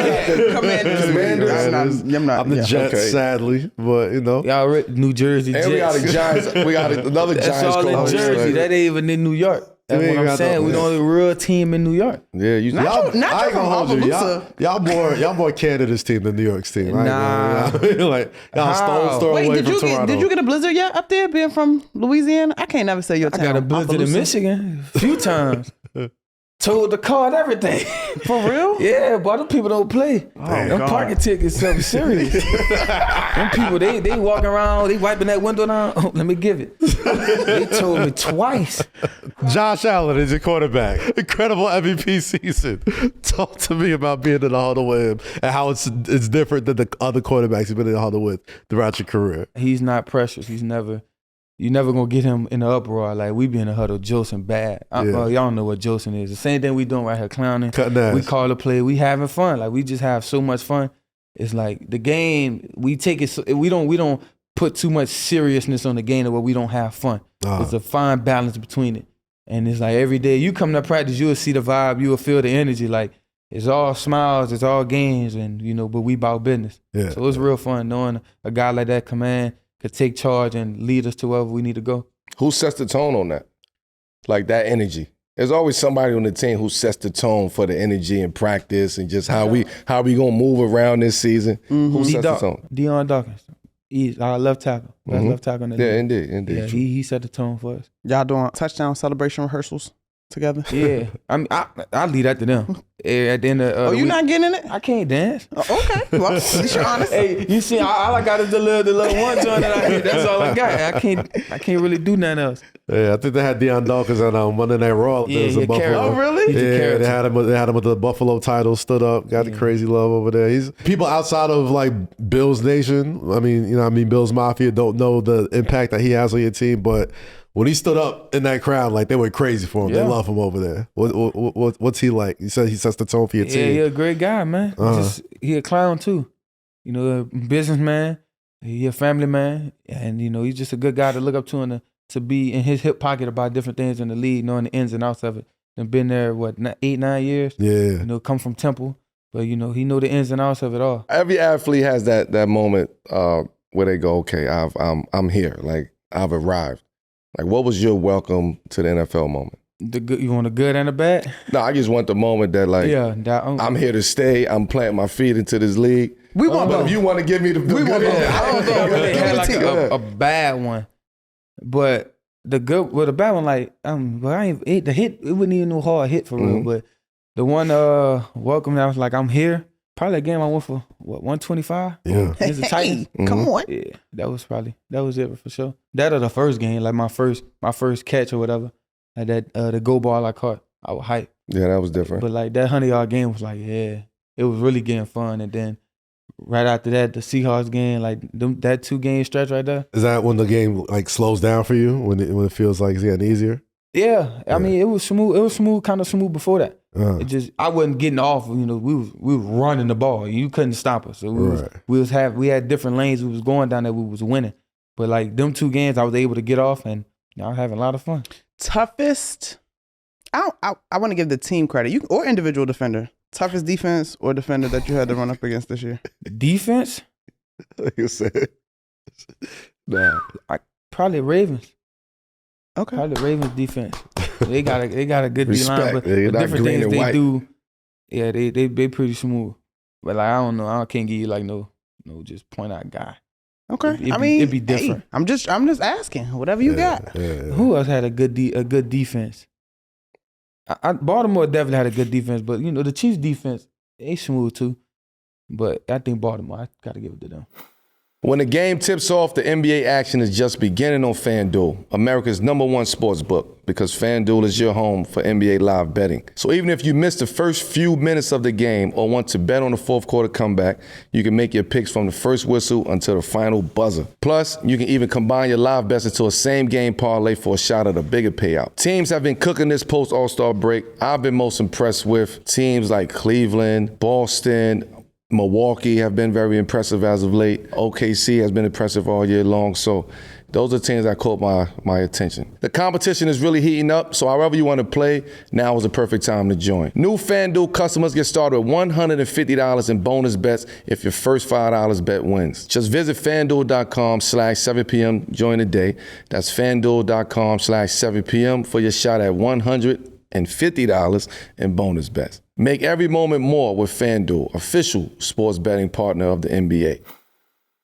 Commanders. I'm the Jets, sadly, but y'all New Jersey Jets. And we got a Giants. We got another Giants. That's all in Jersey. That ain't even in New York. That's what I'm saying. We the only real team in New York. Yeah, not I ain't gonna hold you. Y'all more Canada's team than New York's team. Nah. Like y'all stone's throw away from Toronto. Did you get a blizzard yet up there being from Louisiana? I can't never say your town. I got a blizzard in Michigan a few times. Towed the car and everything. For real? Yeah, but them people don't play. Them parking tickets something serious. Them people, they walking around, they wiping that window down. Oh, let me give it. They told me twice. Josh Allen is your quarterback. Incredible MVP season. Talk to me about being in the huddle with him and how it's different than the other quarterbacks you've been in the huddle with throughout your career. He's not precious. You never gonna get him in the uproar. Like we be in the huddle josing bad. Y'all know what josing is. The same thing we doing right here, clowning. Cutting ass. We call the play. We having fun. Like we just have so much fun. It's like the game. We take it. We don't put too much seriousness on the game where we don't have fun. It's a fine balance between it. And it's like every day you come to practice, you'll see the vibe. You'll feel the energy. Like it's all smiles. It's all games. And but we about business. Yeah. So it's real fun knowing a guy like that command could take charge and lead us to wherever we need to go. Who sets the tone on that? Like that energy. There's always somebody on the team who sets the tone for the energy and practice and just how we gonna move around this season. Mm-hmm. Who sets the tone? Deion Dawkins. He's our left tackle. Left tackle in the league. Indeed. Yeah, he set the tone for us. Y'all doing touchdown celebration rehearsals together? Yeah. I leave that to them. At the end of you not getting in it? I can't dance. Okay. Well, you're honest. Hey, you see, all I got is the little one joint that I hit. That's all I got. I can't really do nothing else. Yeah, I think they had Deion Dawkins on Monday Night Raw. Yeah, in Buffalo. Oh, really? Yeah, they had him with the Buffalo title, stood up, got the crazy love over there. He's people outside of like Bills Nation. I mean, Bills Mafia don't know the impact that he has on your team, but when he stood up in that crowd, like they went crazy for him. Yeah. They love him over there. What's he like? You said he sets the tone for your team. Yeah, he a great guy, man. He a clown too. A businessman. He a family man, and he's just a good guy to look up to and to be in his hip pocket about different things in the league, knowing the ins and outs of it. And been there 8-9 years. Yeah. Come from Temple, but he know the ins and outs of it all. Every athlete has that moment where they go, okay, I'm here. Like I've arrived. Like, what was your welcome to the NFL moment? You want a good and a bad? No, I just want the moment that, like, I'm here to stay. I'm planting my feet into this league. We want But if you want to give me the good, I don't think I really had like a bad one. But the bad one, like, the hit, it wasn't even no hard hit for real. But the one welcome that was like, I'm here. Probably a game I went for, 125? Yeah. Against the Titans. Come on. Yeah, that was it for sure. That or the first game, like my first catch or whatever. Like that, the go ball I caught, I was hyped. Yeah, that was different. But like that 100-yard game was like, yeah, it was really getting fun. And then right after that, the Seahawks game, like that 2-game stretch right there. Is that when the game like slows down for you? When it feels like it's getting easier? Yeah, I mean, it was smooth. It was smooth, kind of smooth before that. It just, I wasn't getting off. You know, we was running the ball. You couldn't stop us. So we had different lanes. We was going down there. We was winning. But like them 2 games, I was able to get off, and I was having a lot of fun. Toughest. I want to give the team credit. Or individual defender. Toughest defense or defender that you had to run up against this year. Defense? Like you said. Nah. Probably Ravens. Okay. Probably Ravens defense. They got a good D-line, but They're the not different green things and they white. do, yeah, they pretty smooth. But like I don't know, I can't give you like no just point out guy. Okay. It'd be different. Hey, I'm just asking. Whatever you got. Yeah. Who else had a good defense? Baltimore definitely had a good defense, but you know the Chiefs defense, they smooth too. But I think Baltimore, I gotta give it to them. When the game tips off, the NBA action is just beginning on FanDuel, America's #1 sports book, because FanDuel is your home for NBA live betting. So even if you missed the first few minutes of the game or want to bet on the fourth quarter comeback, you can make your picks from the first whistle until the final buzzer. Plus, you can even combine your live bets into a same-game parlay for a shot at a bigger payout. Teams have been cooking this post-All-Star break. I've been most impressed with teams like Cleveland, Boston, Milwaukee have been very impressive as of late. OKC has been impressive all year long. So those are teams that caught my attention. The competition is really heating up, so however you want to play, now is the perfect time to join. New FanDuel customers get started with $150 in bonus bets if your first $5 bet wins. Just visit FanDuel.com/7PM, join today. That's FanDuel.com/7PM for your shot at $150 in bonus bets. Make every moment more with FanDuel, official sports betting partner of the NBA.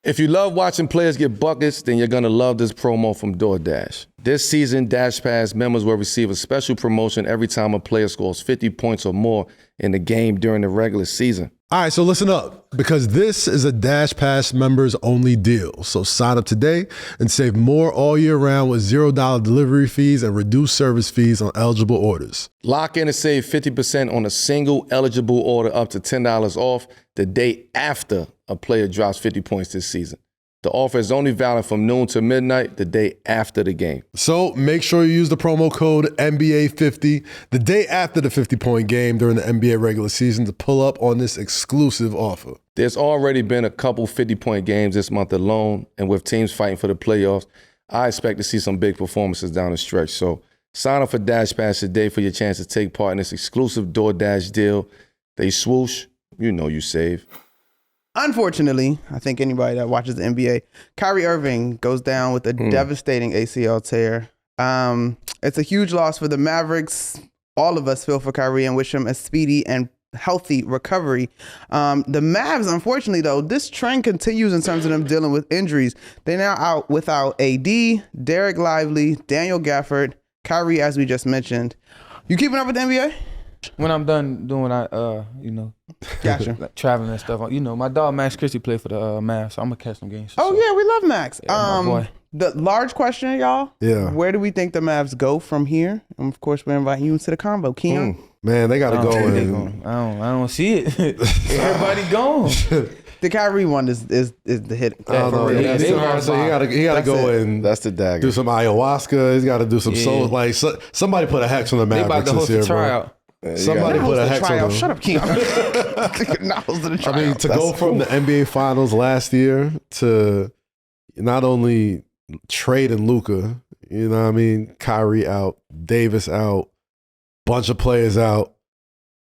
If you love watching players get buckets, then you're going to love this promo from DoorDash. This season, Dash Pass members will receive a special promotion every time a player scores 50 points or more in the game during the regular season. All right, so listen up, because this is a Dash Pass members only deal. So sign up today and save more all year round with $0 delivery fees and reduced service fees on eligible orders. Lock in and save 50% on a single eligible order up to $10 off the day after a player drops 50 points this season. The offer is only valid from noon to midnight the day after the game. So make sure you use the promo code NBA50 the day after the 50-point game during the NBA regular season to pull up on this exclusive offer. There's already been a couple 50-point games this month alone, and with teams fighting for the playoffs, I expect to see some big performances down the stretch. So sign up for Dash Pass today for your chance to take part in this exclusive DoorDash deal. They swoosh, you know you save. Unfortunately, I think anybody that watches the NBA, Kyrie Irving goes down with a devastating ACL tear. It's a huge loss for the Mavericks. All of us feel for Kyrie and wish him a speedy and healthy recovery. The Mavs, unfortunately, though, this trend continues in terms of them dealing with injuries. They're now out without AD, Derek Lively, Daniel Gafford, Kyrie, as we just mentioned. You keeping up with the NBA? When I'm done doing Gotcha. like traveling and stuff, my dog Max Christie played for the Mavs, so I'm gonna catch some games. Oh yeah, we love Max. Yeah, my boy. The large question, y'all. Yeah. Where do we think the Mavs go from here? And of course, we're inviting you into the combo, Kiyan. Man, they got to go in. I don't see it. Everybody gone. The Kyrie one is the hit. I don't know. Yeah, He got to go and That's the dagger. do some ayahuasca. He's got to do some soul. Like somebody put a hex on the They about Mavericks to this host year, a bro. tryout. Somebody put a hex on them. Shut up, Keon. Not hosting the tryout. I mean, to go from the NBA Finals last year to not only trading Luka, you know what I mean, Kyrie out, Davis out, bunch of players out.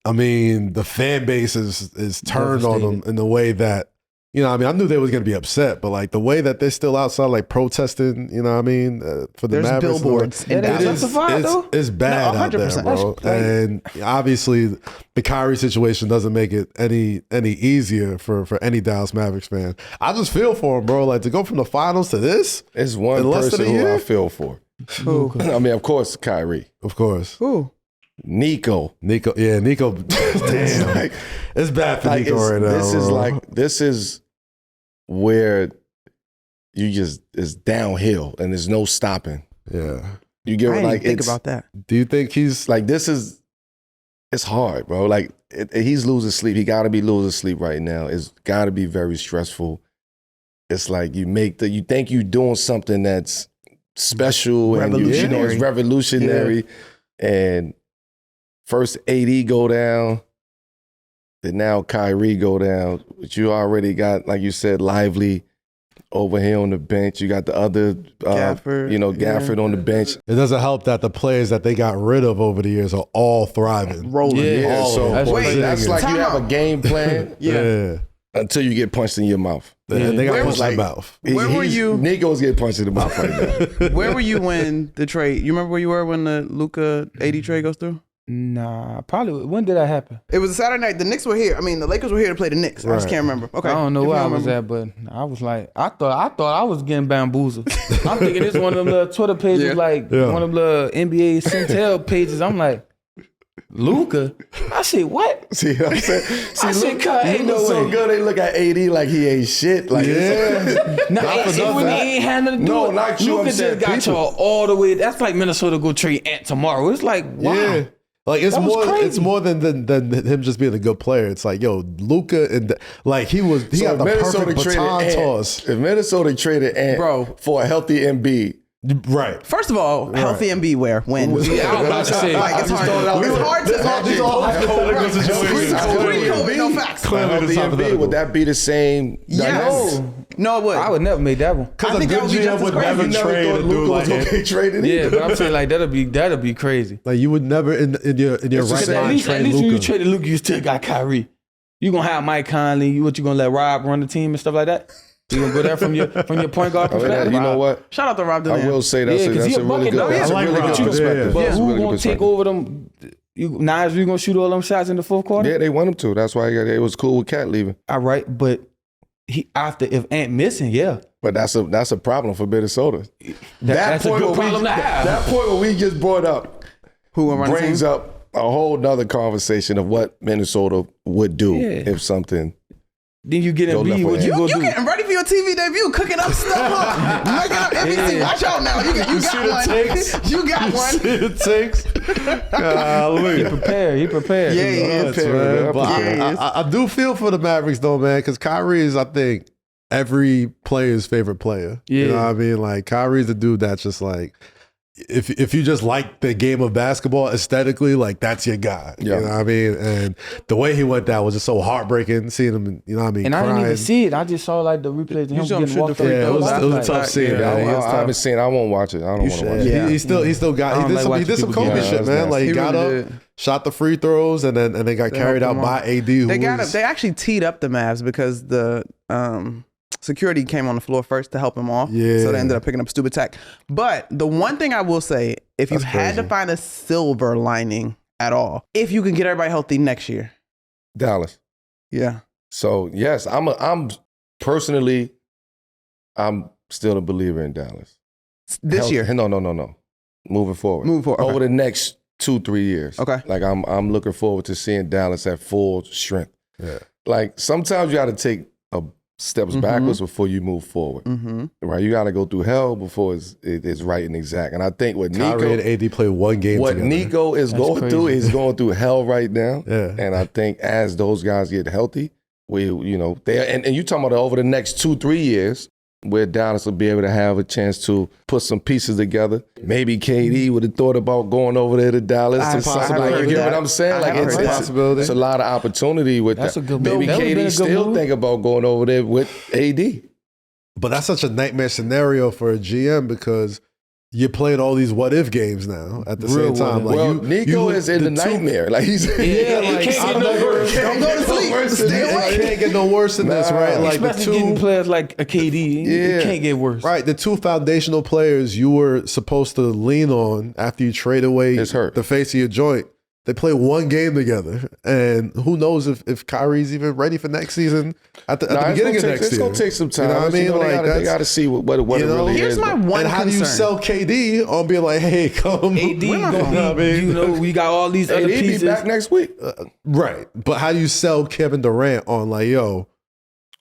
I mean, the fan base is turned on them in the way that, you know what I mean, I knew they was going to be upset, but like the way that they're still outside like protesting, you know what I mean, for the There's Mavericks. billboards. Like, it's bad out there, bro. And obviously the Kyrie situation doesn't make it any easier for any Dallas Mavericks fan. I just feel for him, bro. Like to go from the finals to this. It's one in less than person a who year? I feel for. Who? I mean, of course, Kyrie. Of course. Who? Nico. Nico. Damn. It's bad for Nico right now. This is where you just, it's downhill and there's no stopping. Yeah. You get I like, didn't think about that. Do you think he's like, it's hard, bro. Like he's losing sleep. He got to be losing sleep right now. It's got to be very stressful. It's like you think you're doing something that's special and it's revolutionary. Yeah. And first AD go down, then now Kyrie go down. But you already got, like you said, Lively over here on the bench. You got the other, Gafford on the bench. It doesn't help that the players that they got rid of over the years are all thriving. Rolling. Yeah, that's like you have a game plan. Yeah. Until you get punched in your mouth. And they got punched in the mouth. Where were you? Nico's getting punched in the mouth right now. Where were you when the trade? You remember where you were when the Luka AD trade goes through? Nah, probably. When did that happen? It was a Saturday night. The Knicks were here. I mean, the Lakers were here to play the Knicks. I just can't remember. Okay. I don't know where I was at, but I was like, I thought I was getting bamboozled. I'm thinking it's one of them little Twitter pages, one of them little NBA Centel pages. I'm like, Luka? I said, what? See what I'm saying? I said, ain't no so way. good, they look at AD like he ain't shit. Like, when he ain't had nothing to do it. Not you, Luka just got y'all all the way. That's like Minnesota go trade Ant tomorrow. It's like, wow. Yeah. Like it's more than him just being a good player. It's like, yo, Luka and like he got the perfect baton toss. If Minnesota traded Ant for a healthy Embiid. Right. First of all, healthy MB wear wins. Yeah, I was about to say. It's hard to imagine. No facts. Healthy Embiid, would that be the same? Yes. No, it would. I would never make that one. Because a good GM would never trade a dude like him. Yeah, but I'm saying like that'll be crazy. Like you would never in your right mind trade Luka. At least when you traded Luka, you still got Kyrie. You gonna have Mike Conley. You gonna let Rob run the team and stuff like that? You gonna go there from your point guard perspective? You know what? Shout out to Rob Delaney. I will say that's a really good. That's a really good perspective. But who gonna take over them? You gonna shoot all them shots in the fourth quarter? Yeah, they want him to. That's why it was cool with Cat leaving. All right, but if Ant missing, But that's a problem for Minnesota. That's a good problem to have. That point where we just brought up brings up a whole nother conversation of what Minnesota would do if something. Then you get Embiid. What you gonna do? You getting ready for your TV debut? Cooking up stuff, making up NBC. Watch out now. You got one. You got one. It takes. He prepared. Yeah, he is prepared. I do feel for the Mavericks though, man, because Kyrie is, I think, every player's favorite player. Yeah. You know what I mean? Like Kyrie's the dude that's just like, if you just like the game of basketball aesthetically, like that's your guy. Yeah. You know what I mean? And the way he went down was just so heartbreaking, seeing him, you know what I mean? And crying. I didn't even see it. I just saw like the replays of him getting walked up. Yeah, it was a tough scene. I haven't seen it. I won't watch it. I don't want to watch it. Yeah. He did some Kobe shit, man. Like he got up, shot the free throws, and then they got carried out by AD. They actually teed up the Mavs because the security came on the floor first to help him off. Yeah. So they ended up picking up stupid tech. But the one thing I will say, if you had to find a silver lining at all, if you can get everybody healthy next year. Dallas. Yeah. So yes, I'm still a believer in Dallas. This year? No. Moving forward. Okay. Over the next 2-3 years. Okay. Like I'm looking forward to seeing Dallas at full strength. Yeah. Like sometimes you got to take steps backwards before you move forward. Right? You got to go through hell before it's right and exact. And I think what Kyrie and AD play one game what together. Nico is going through is going through hell right now. Yeah. And I think as those guys get healthy, and you talking about over the next 2-3 years, where Dallas will be able to have a chance to put some pieces together. Maybe KD would have thought about going over there to Dallas. You get what I'm saying? Like it's a lot of opportunity with that. Maybe KD still think about going over there with AD. But that's such a nightmare scenario for a GM because you're playing all these what if games now at the same time. Like Nico is in the nightmare. Like he's like, can't get no worse. Don't go to sleep. Stay awake. It can't get no worse than this, right? Like especially getting players like a KD. It can't get worse. Right. The two foundational players you were supposed to lean on after you trade away the face of your joint They play one game together, and who knows if Kyrie's even ready for next season at the beginning of next year. It's going to take some time. You know what I mean? They got to see what it really Here's is. my one and how do you sell KD on being like, hey, come. AD gonna be, we got all these other pieces. Be back next week. Right. But how do you sell Kevin Durant on like, yo,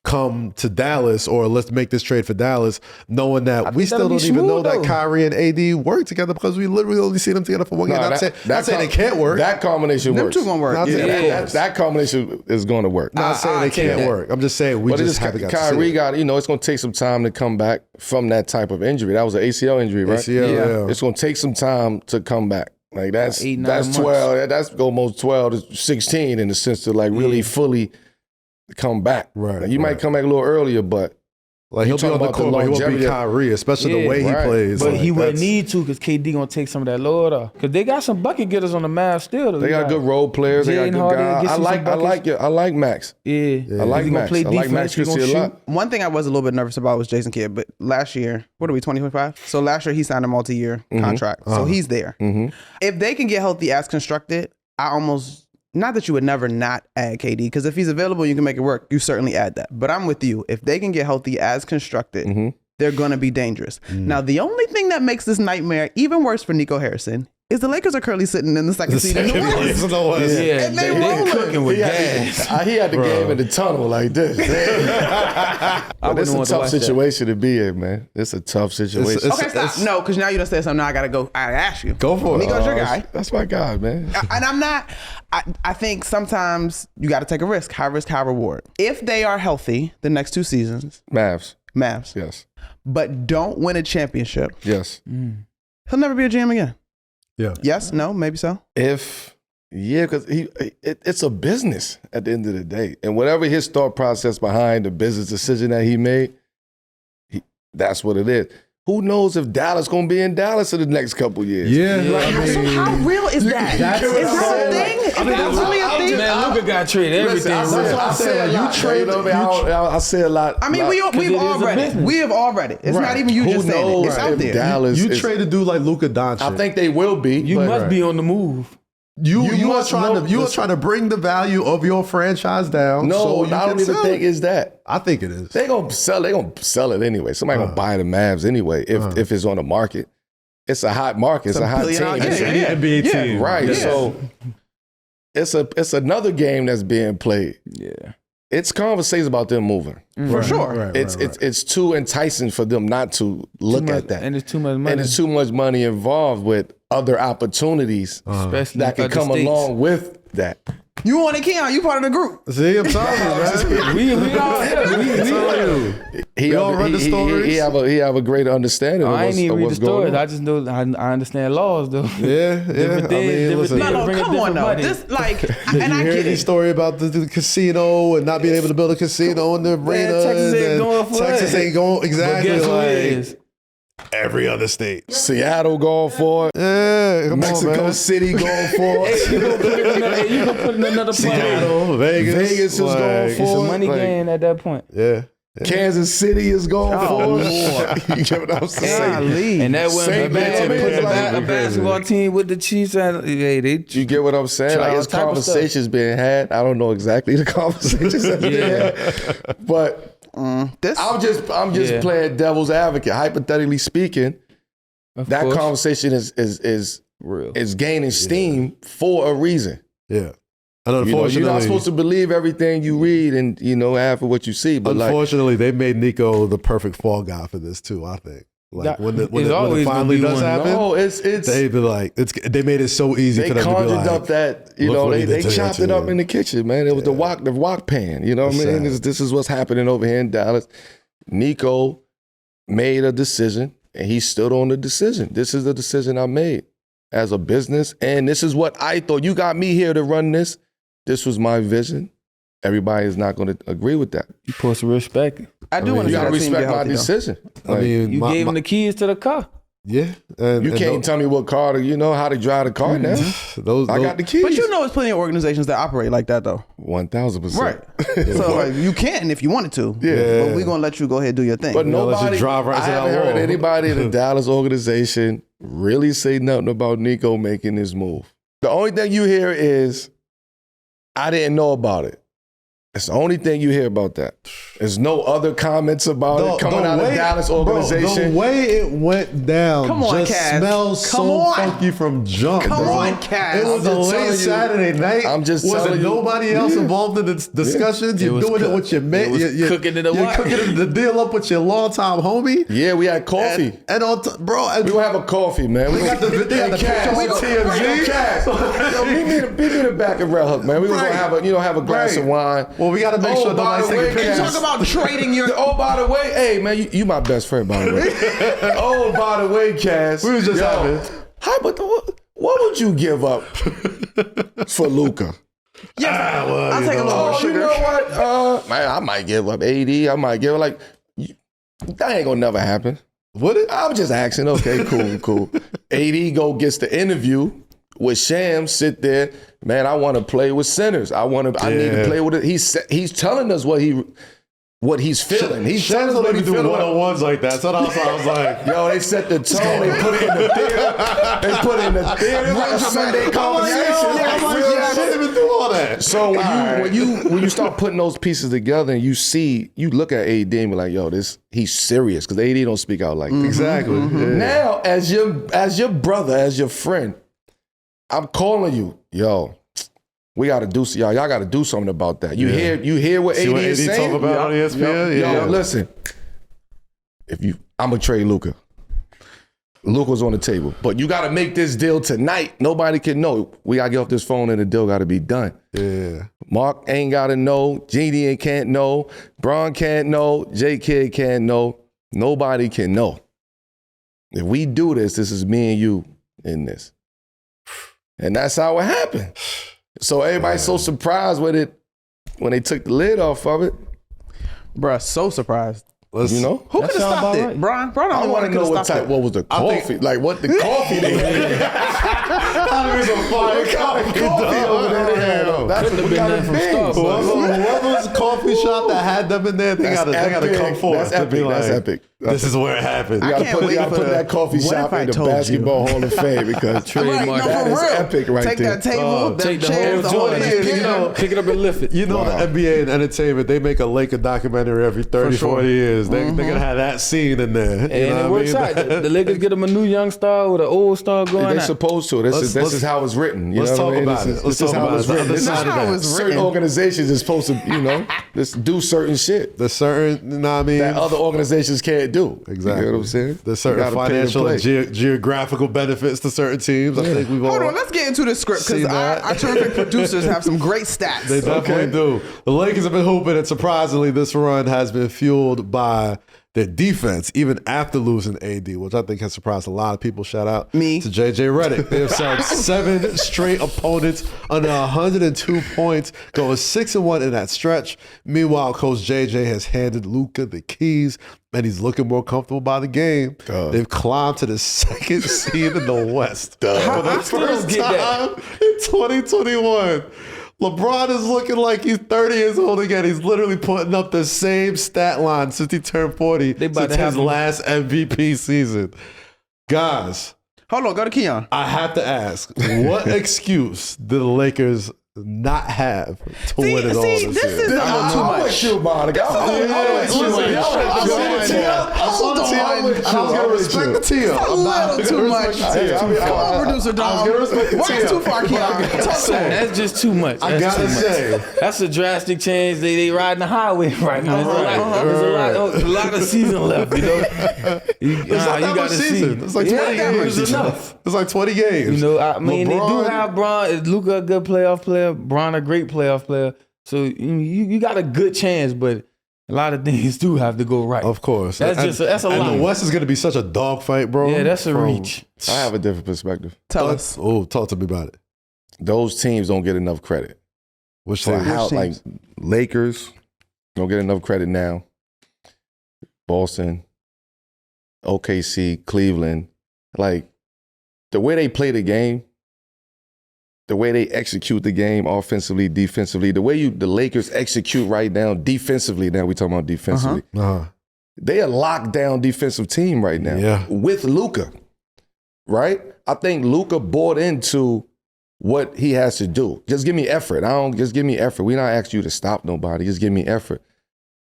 come to Dallas or let's make this trade for Dallas, knowing that we still don't even know that Kyrie and AD work together because we literally only see them together for one game. Not saying they can't work. That combination works. Them two gonna work. That combination is going to work. Not saying they can't work. I'm just saying we just haven't got Kyrie got, it's going to take some time to come back from that type of injury. That was an ACL injury, right? ACL, yeah. It's going to take some time to come back. Like that's 8, 9 months. 12. That's almost 12 to 16 in the sense to like really fully come back. Right. Like you might come back a little earlier, but like he'll be on the court, but he won't be Kyrie, especially the way he plays. But like, he wouldn't need to because KD gonna take some of that load off. Because they got some bucket getters on the Mavs still. They got good role players. They got good guys. I like Max. Yeah. I like Max. I like Max Christie a lot. One thing I was a little bit nervous about was Jason Kidd, but last year, what are we, 2025? So last year he signed a multi-year contract. So he's there. If they can get healthy as constructed, I almost... Not that you would never not add KD, because if he's available, you can make it work. You certainly add that. But I'm with you. If they can get healthy as constructed, they're going to be dangerous. Now, the only thing that makes this nightmare even worse for Nico Harrison is the Lakers are currently sitting in the second seed in the West. Yeah, and they cooking with gas. He had the game in the tunnel like this. But it's a tough situation to be in, man. It's a tough situation. Okay, stop. No, because now you done said something. Now I got to go. I ask you. Go for it. Nico's your guy. That's my guy, man. And I'm not. I think sometimes you got to take a risk. High risk, high reward. If they are healthy the next 2 seasons, Mavs. Yes. But don't win a championship. Yes. He'll never be a GM again. Yeah. Yes? No? Maybe so? Because it's a business at the end of the day. And whatever his thought process behind the business decision that he made, that's what it is. Who knows if Dallas going to be in Dallas in the next couple years? So how real is that? Is that a thing? Is that really a thing? Man, Luka got traded. Everything. That's what I said. You trade I say a lot. I mean, we've all read it. We have all read it. It's not even you just saying it. It's out there. Dallas you trade a dude like Luka Doncic. I think they will be. You must be on the move. You are trying to bring the value of your franchise down. No, I don't even think it's that. I think it is. They're gonna sell it anyway. Somebody gonna buy the Mavs anyway if it's on the market. It's a hot market. It's a hot team. It's an NBA team. Right. Yeah. So it's another game that's being played. Yeah. It's conversations about them moving. For sure. It's too enticing for them not to look at that. And it's too much money. And there's too much money involved with other opportunities especially that can come along with that. You want it, Kiyan. You part of the group. See, I'm telling you, man. We all read the stories. He have a greater understanding of what's going on. I ain't even read the stories. I just know I understand laws, though. Yeah. Come on, though. This, and I get the story about the casino and not being able to build a casino in the arena. Texas ain't going exactly. But guess who is? Every other state. Seattle going for it. Yeah, Mexico City going for it. You gonna put in another Seattle, Vegas is going for it. It's a money game at that point. Yeah. Kansas City is going for it. You get what I'm saying? And that wasn't a basketball team with the Chiefs. You get what I'm saying? Like, it's conversations being had. I don't know exactly the conversations that being had, but I'm just playing devil's advocate. Hypothetically speaking, that conversation is real. Is gaining steam for a reason. Yeah. And unfortunately, you're not supposed to believe everything you read and after what you see. But unfortunately, they made Nico the perfect fall guy for this too. I think. Like when it finally does happen, they made it so easy for them to be like. They conjured up that they chopped it up in the kitchen, man. It was the wok pan. You know what I mean? This is what's happening over here in Dallas. Nico made a decision, and he stood on the decision. This is the decision I made as a business, and this is what I thought. You got me here to run this. This was my vision. Everybody is not going to agree with that. You supposed to respect it. I do want to respect my decision. You gave him the keys to the car. Yeah. You can't tell me what car how to drive the car now. I got the keys. But there's plenty of organizations that operate like that though. 1,000%. Right. So you can if you wanted to. Yeah. But we're going to let you go ahead and do your thing. But I haven't heard anybody in the Dallas organization really say nothing about Nico making this move. The only thing you hear is, I didn't know about it. It's the only thing you hear about that. There's no other comments about it coming out of Dallas organization. Bro, the way it went down smells so funky from jump. Come on, Kaz. It was a late Saturday night. I'm just telling you. Nobody else involved in the discussions? You're doing it with your mate. You're cooking it You're cooking the deal up with your longtime homie. Yeah, we had coffee. And we gonna have a coffee, man. We got the picture on TMZ. Yo, meet me in the back of Red Hook, man. We're gonna have a glass of wine. Well, we got to make sure nobody's taking pictures. Talk about trading your. Oh, by the way, hey man, you my best friend, by the way. Oh, by the way, Cass. We was just having. What would you give up for Luka? Yes, I'll take a little sugar. You know what? Man, I might give up 80. I might give that ain't gonna never happen. Would it? I'm just asking. Okay, cool. 80 gets the interview with Shams, sit there. Man, I want to play with centers. I need to play with it. He's telling us what he's feeling. He's telling us what he's feeling. One-on-ones like that. So I was like, yo, they set the tone. They put it in the theater. They put it in the theater like a Sunday conversation. I didn't even do all that. So when you start putting those pieces together and you look at AD and be like, yo, he's serious, because AD don't speak out like that. Exactly. Yeah. Now, as your brother, as your friend, I'm calling you, yo. We got to do, y'all got to do something about that. You hear what AD is saying? Talk about on ESPN? Yo, listen. I'm gonna trade Luka. Luka's on the table, but you got to make this deal tonight. Nobody can know. We got to get off this phone and the deal got to be done. Yeah. Mark ain't got to know. Genie can't know. Bron can't know. J Kid can't know. Nobody can know. If we do this is me and you in this. And that's how it happened. So everybody's so surprised with it when they took the lid off of it. Bruh, so surprised. Who could have stopped it? Right. Bron I want to know what was the coffee, what the coffee they had. How was a fire coffee over there? That's what we got in from Whoever's coffee shop that had them in there, they gotta come forward. That's epic. This is where it happened. You gotta put that coffee shop in the Basketball Hall of Fame, because trademark. That is epic right there. Take that table, take the whole joint, pick it up and lift it. You know, the NBA and entertainment, they make a Laker documentary every 30, 40 years. They're gonna have that scene in there. And it works out. The Lakers get them a new young star with an old star going. They're supposed to. This is how it's written. Let's talk about it. This is how it's written. Certain organizations are supposed to, just do certain shit. There's certain, that other organizations can't do. Exactly. You know what I'm saying? There's certain financial and geographical benefits to certain teams. I think we've all. Hold on, let's get into the script, because our terrific producers have some great stats. They definitely do. The Lakers have been hooping, and surprisingly, this run has been fueled by their defense, even after losing AD, which I think has surprised a lot of people. Shout out to JJ Redick. They have held 7 straight opponents under 102 points, going 6-1 in that stretch. Meanwhile, Coach JJ has handed Luka the keys, and he's looking more comfortable by the game. They've climbed to the 2nd seed in the West for the first time in 2021. LeBron is looking like he's 30 years old again. He's literally putting up the same stat line since he turned 40 since his last MVP season. Guys. Hold on, go to Kiyan. I have to ask, what excuse do the Lakers not have to win it all this year? This is I'm with you, Monica. I was going to respect the team. A little too much. Come on, producer Dom. I was going to respect the team. Why too far, Kiyan? That's just too much. I got to say. That's a drastic change. They riding the highway right now. There's a lot of season left, It's not that much season. It's like 20 games. It's like 20 games. They do have Bron. Luka a good playoff player. Bron a great playoff player. So you got a good chance, but a lot of things do have to go right. Of course. That's a lot. And the West is going to be such a dogfight, bro. Yeah, that's a reach. I have a different perspective. Tell us. Oh, talk to me about it. Those teams don't get enough credit. Which teams? Like Lakers don't get enough credit now. Boston, OKC, Cleveland, like the way they play the game, the way they execute the game offensively, defensively, the way the Lakers execute right now defensively. Now we talking about defensively. They are locked down defensive team right now with Luka, right? I think Luka bought into what he has to do. Just give me effort. Just give me effort. We're not asking you to stop nobody. Just give me effort.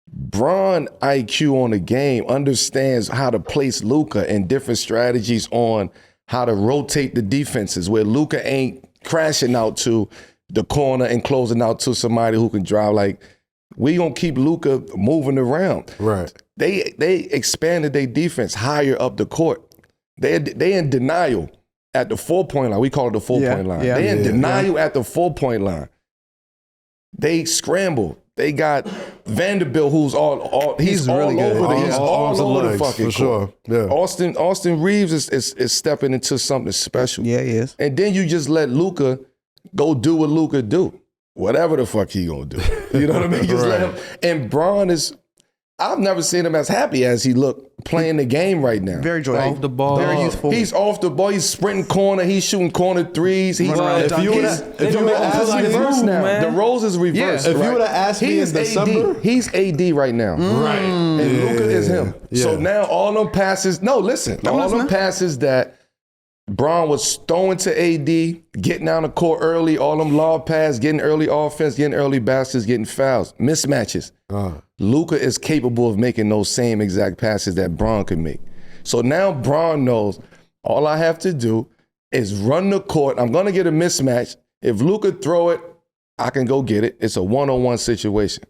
Bron IQ on the game understands how to place Luka and different strategies on how to rotate the defenses where Luka ain't crashing out to the corner and closing out to somebody who can drive. Like, we gonna keep Luka moving around. Right. They expanded their defense higher up the court. They in denial at the 4-point line. We call it the 4-point line. They in denial at the 4-point line. They scramble. They got Vanderbilt, who's he's all really good. over. He's all over the fucking for court. Sure. Yeah. Austin Reeves is stepping into something special. Yeah, he is. And then you just let Luka go do what Luka do. Whatever the fuck he gonna do. You know what I mean? Just let him. And Bron I've never seen him as happy as he looked playing the game right now. Very joyful. Off the ball. Very youthful. He's off the ball. He's sprinting corner. He's shooting corner threes. He's If you would have asked me, reverse now. The roles is reversed. If you would have asked me in December, he's AD right now. right, And Luka is him. Yeah. So now all them passes, all them passes that Bron was throwing to AD, getting down the court early, all them lob passes, getting early offense, getting early baskets, getting fouls, mismatches. Luka is capable of making those same exact passes that Bron could make. So now Bron knows all I have to do is run the court. I'm going to get a mismatch. If Luka throw it, I can go get it. It's a one-on-one situation.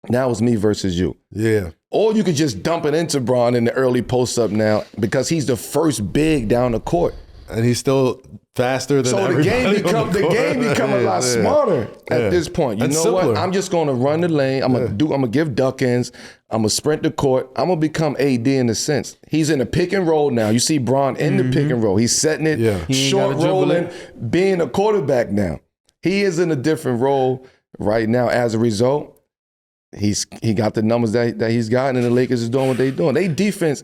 Now it's me versus you. Yeah. Or you could just dump it into Bron in the early post-up now because he's the first big down the court. And he's still faster than So the game become a lot smarter at this point. You And know simpler. what? I'm just going to run the lane. I'm gonna give duck-ins. I'm gonna sprint the court. I'm gonna become AD in a sense. He's in a pick and roll now. You see Bron in the pick and roll. He's setting it, short rolling, being a quarterback now. He is in a different role right now. As a result, he got the numbers that he's gotten, and the Lakers is doing what they're doing. They defense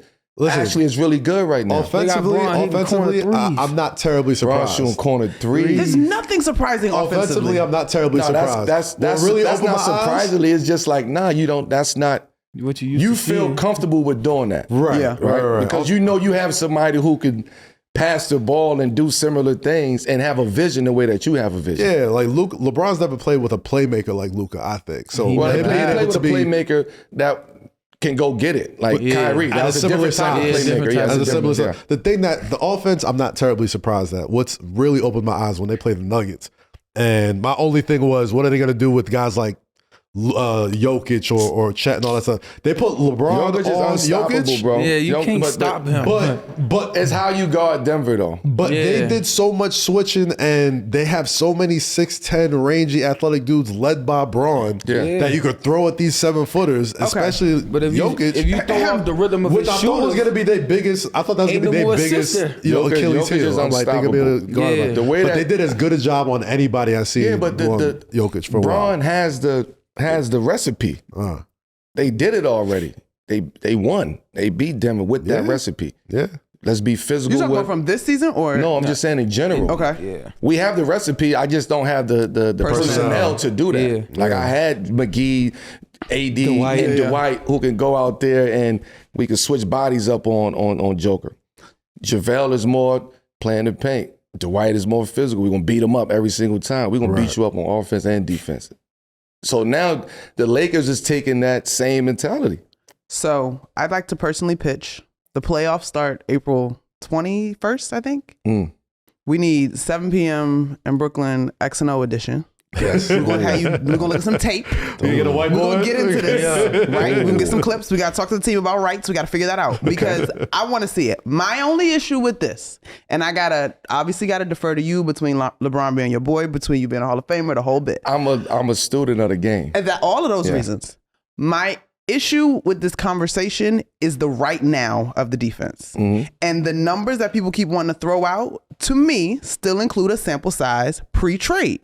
actually is really good right now. Offensively, I'm not terribly Bron surprised. shooting corner threes. There's nothing surprising offensively. I'm not terribly surprised. That's really not opened my eyes. surprisingly. It's just like, nah, you don't. That's not what you feel comfortable with doing that, Right. Yeah. Right. Because you know you have somebody who can pass the ball and do similar things and have a vision the way that you have a vision. Yeah, like LeBron's never played with a playmaker like Luka, I think. So Well, him he being played able with to a be playmaker that can go get it, like Kyrie. That was a different type of playmaker. As a similar Yeah. The thing that the offense, I'm not terribly surprised at. What's really opened my eyes when they play the Nuggets, and my only thing was, what are they going to do with guys like Jokic or Chet and all that stuff? They put LeBron Jokic is on unstoppable, Jokic, bro. Yeah, you can't stop him. but It's how you guard Denver, though. But they did so much switching, and they have so many 6'10", rangy, athletic dudes led by Braun that you could throw at these 7-footers, especially But if Jokic. if you throw off the rhythm of his I thought was shooting, going to be their biggest. I thought that was going to be their biggest, Achilles Jokic is heel. I'm like, they're going to be able to guard Yeah. him. The way But that- they did as good a job on anybody I see. Yeah, but the Jokic for a Braun while. has the recipe. They did it already. They won. They beat Denver with that recipe. Yeah. Let's be physical. You talking about from this season or No, I'm just saying in general. Okay. yeah. We have the recipe. I just don't have the personnel to do that. Yeah. Like I had McGee, AD, and Dwight who can go out there and we can switch bodies up on Joker. JaVale is more playing the paint. Dwight is more physical. We're going to beat him up every single time. We're going to beat you up on offense and defense. So now the Lakers is taking that same mentality. So I'd like to personally pitch. The playoffs start April 21st, I think. We need 7 p.m. in Brooklyn X&O edition. Yes. We're gonna look at some tape. You get a whiteboard? We're gonna get into this, right? We're gonna get some clips. We gotta talk to the team about rights. We gotta figure that out because I want to see it. My only issue with this, and I obviously gotta defer to you between LeBron being your boy, between you being a Hall of Famer, the whole bit. I'm a student of the game. And that all of those reasons. My issue with this conversation is the right now of the defense. And the numbers that people keep wanting to throw out, to me, still include a sample size pre-trade.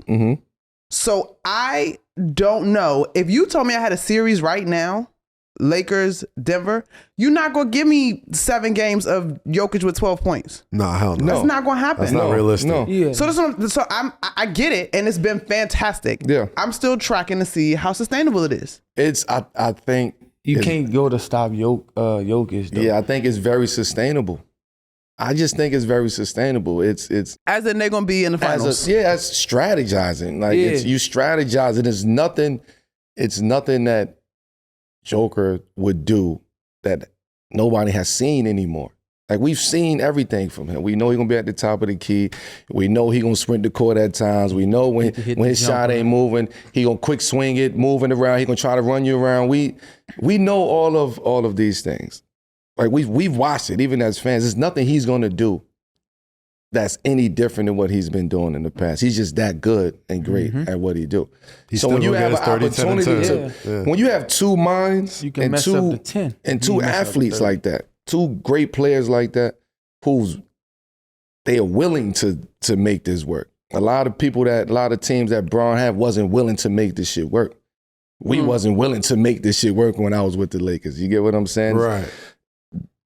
So I don't know. If you told me I had a series right now, Lakers, Denver, you're not going to give me 7 games of Jokic with 12 points. Nah, hell no. That's not going to happen. That's not realistic. No. Yeah. So I get it, and it's been fantastic. Yeah. I'm still tracking to see how sustainable it is. I think You can't go to stop Jokic, though. I think it's very sustainable. I just think it's very sustainable. It's as in they're gonna be in the finals. That's strategizing. Like it's you strategizing. It's nothing that Joker would do that nobody has seen anymore. Like we've seen everything from him. We know he's gonna be at the top of the key. We know he's gonna sprint the court at times. We know when his shot ain't moving, he gonna quick swing it, moving around. He gonna try to run you around. We know all of these things. Like we've watched it, even as fans. There's nothing he's gonna do that's any different than what he's been doing in the past. He's just that good and great at what he do. So when you have an opportunity when you have two minds you can and mess up the 10. and two athletes like that, two great players like that, they are willing to make this work. A lot of teams that Bron had wasn't willing to make this shit work. We wasn't willing to make this shit work when I was with the Lakers. You get what I'm saying? Right.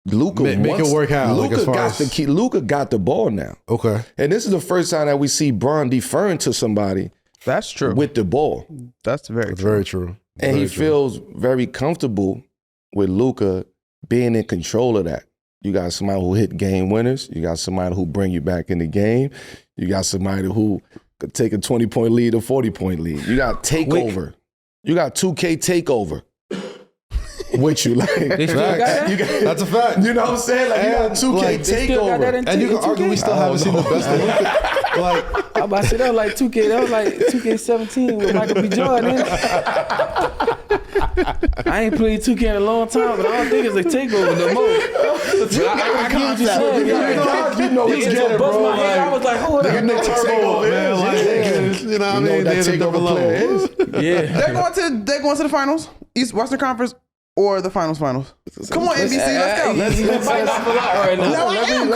Luka make it work out. Luka got the ball now. Okay. And this is the first time that we see Bron deferring to somebody. That's true. With the ball. That's very true. And he feels very comfortable with Luka being in control of that. You got somebody who hit game winners. You got somebody who bring you back in the game. You got somebody who could take a 20-point lead, a 40-point lead. You got takeover. You got 2K takeover. With you, like that's a fact. You know what I'm saying? Like you got 2K takeover, and you can argue we still haven't seen the best of Luka. Like I'm about to say that was like 2K. That was like 2K17 with Michael B. Jordan. I ain't played 2K in a long time, but I don't think it's a takeover no more. I get what you said. You know it's getting bust my head. I was like, hold on. Nick Turbo, man. Like, you know what I mean? That takeover player is. Yeah. They're going to the finals, East Western Conference. Or the finals. Come on, NBC, let's go. Let's fight off a lot right now. No, I am.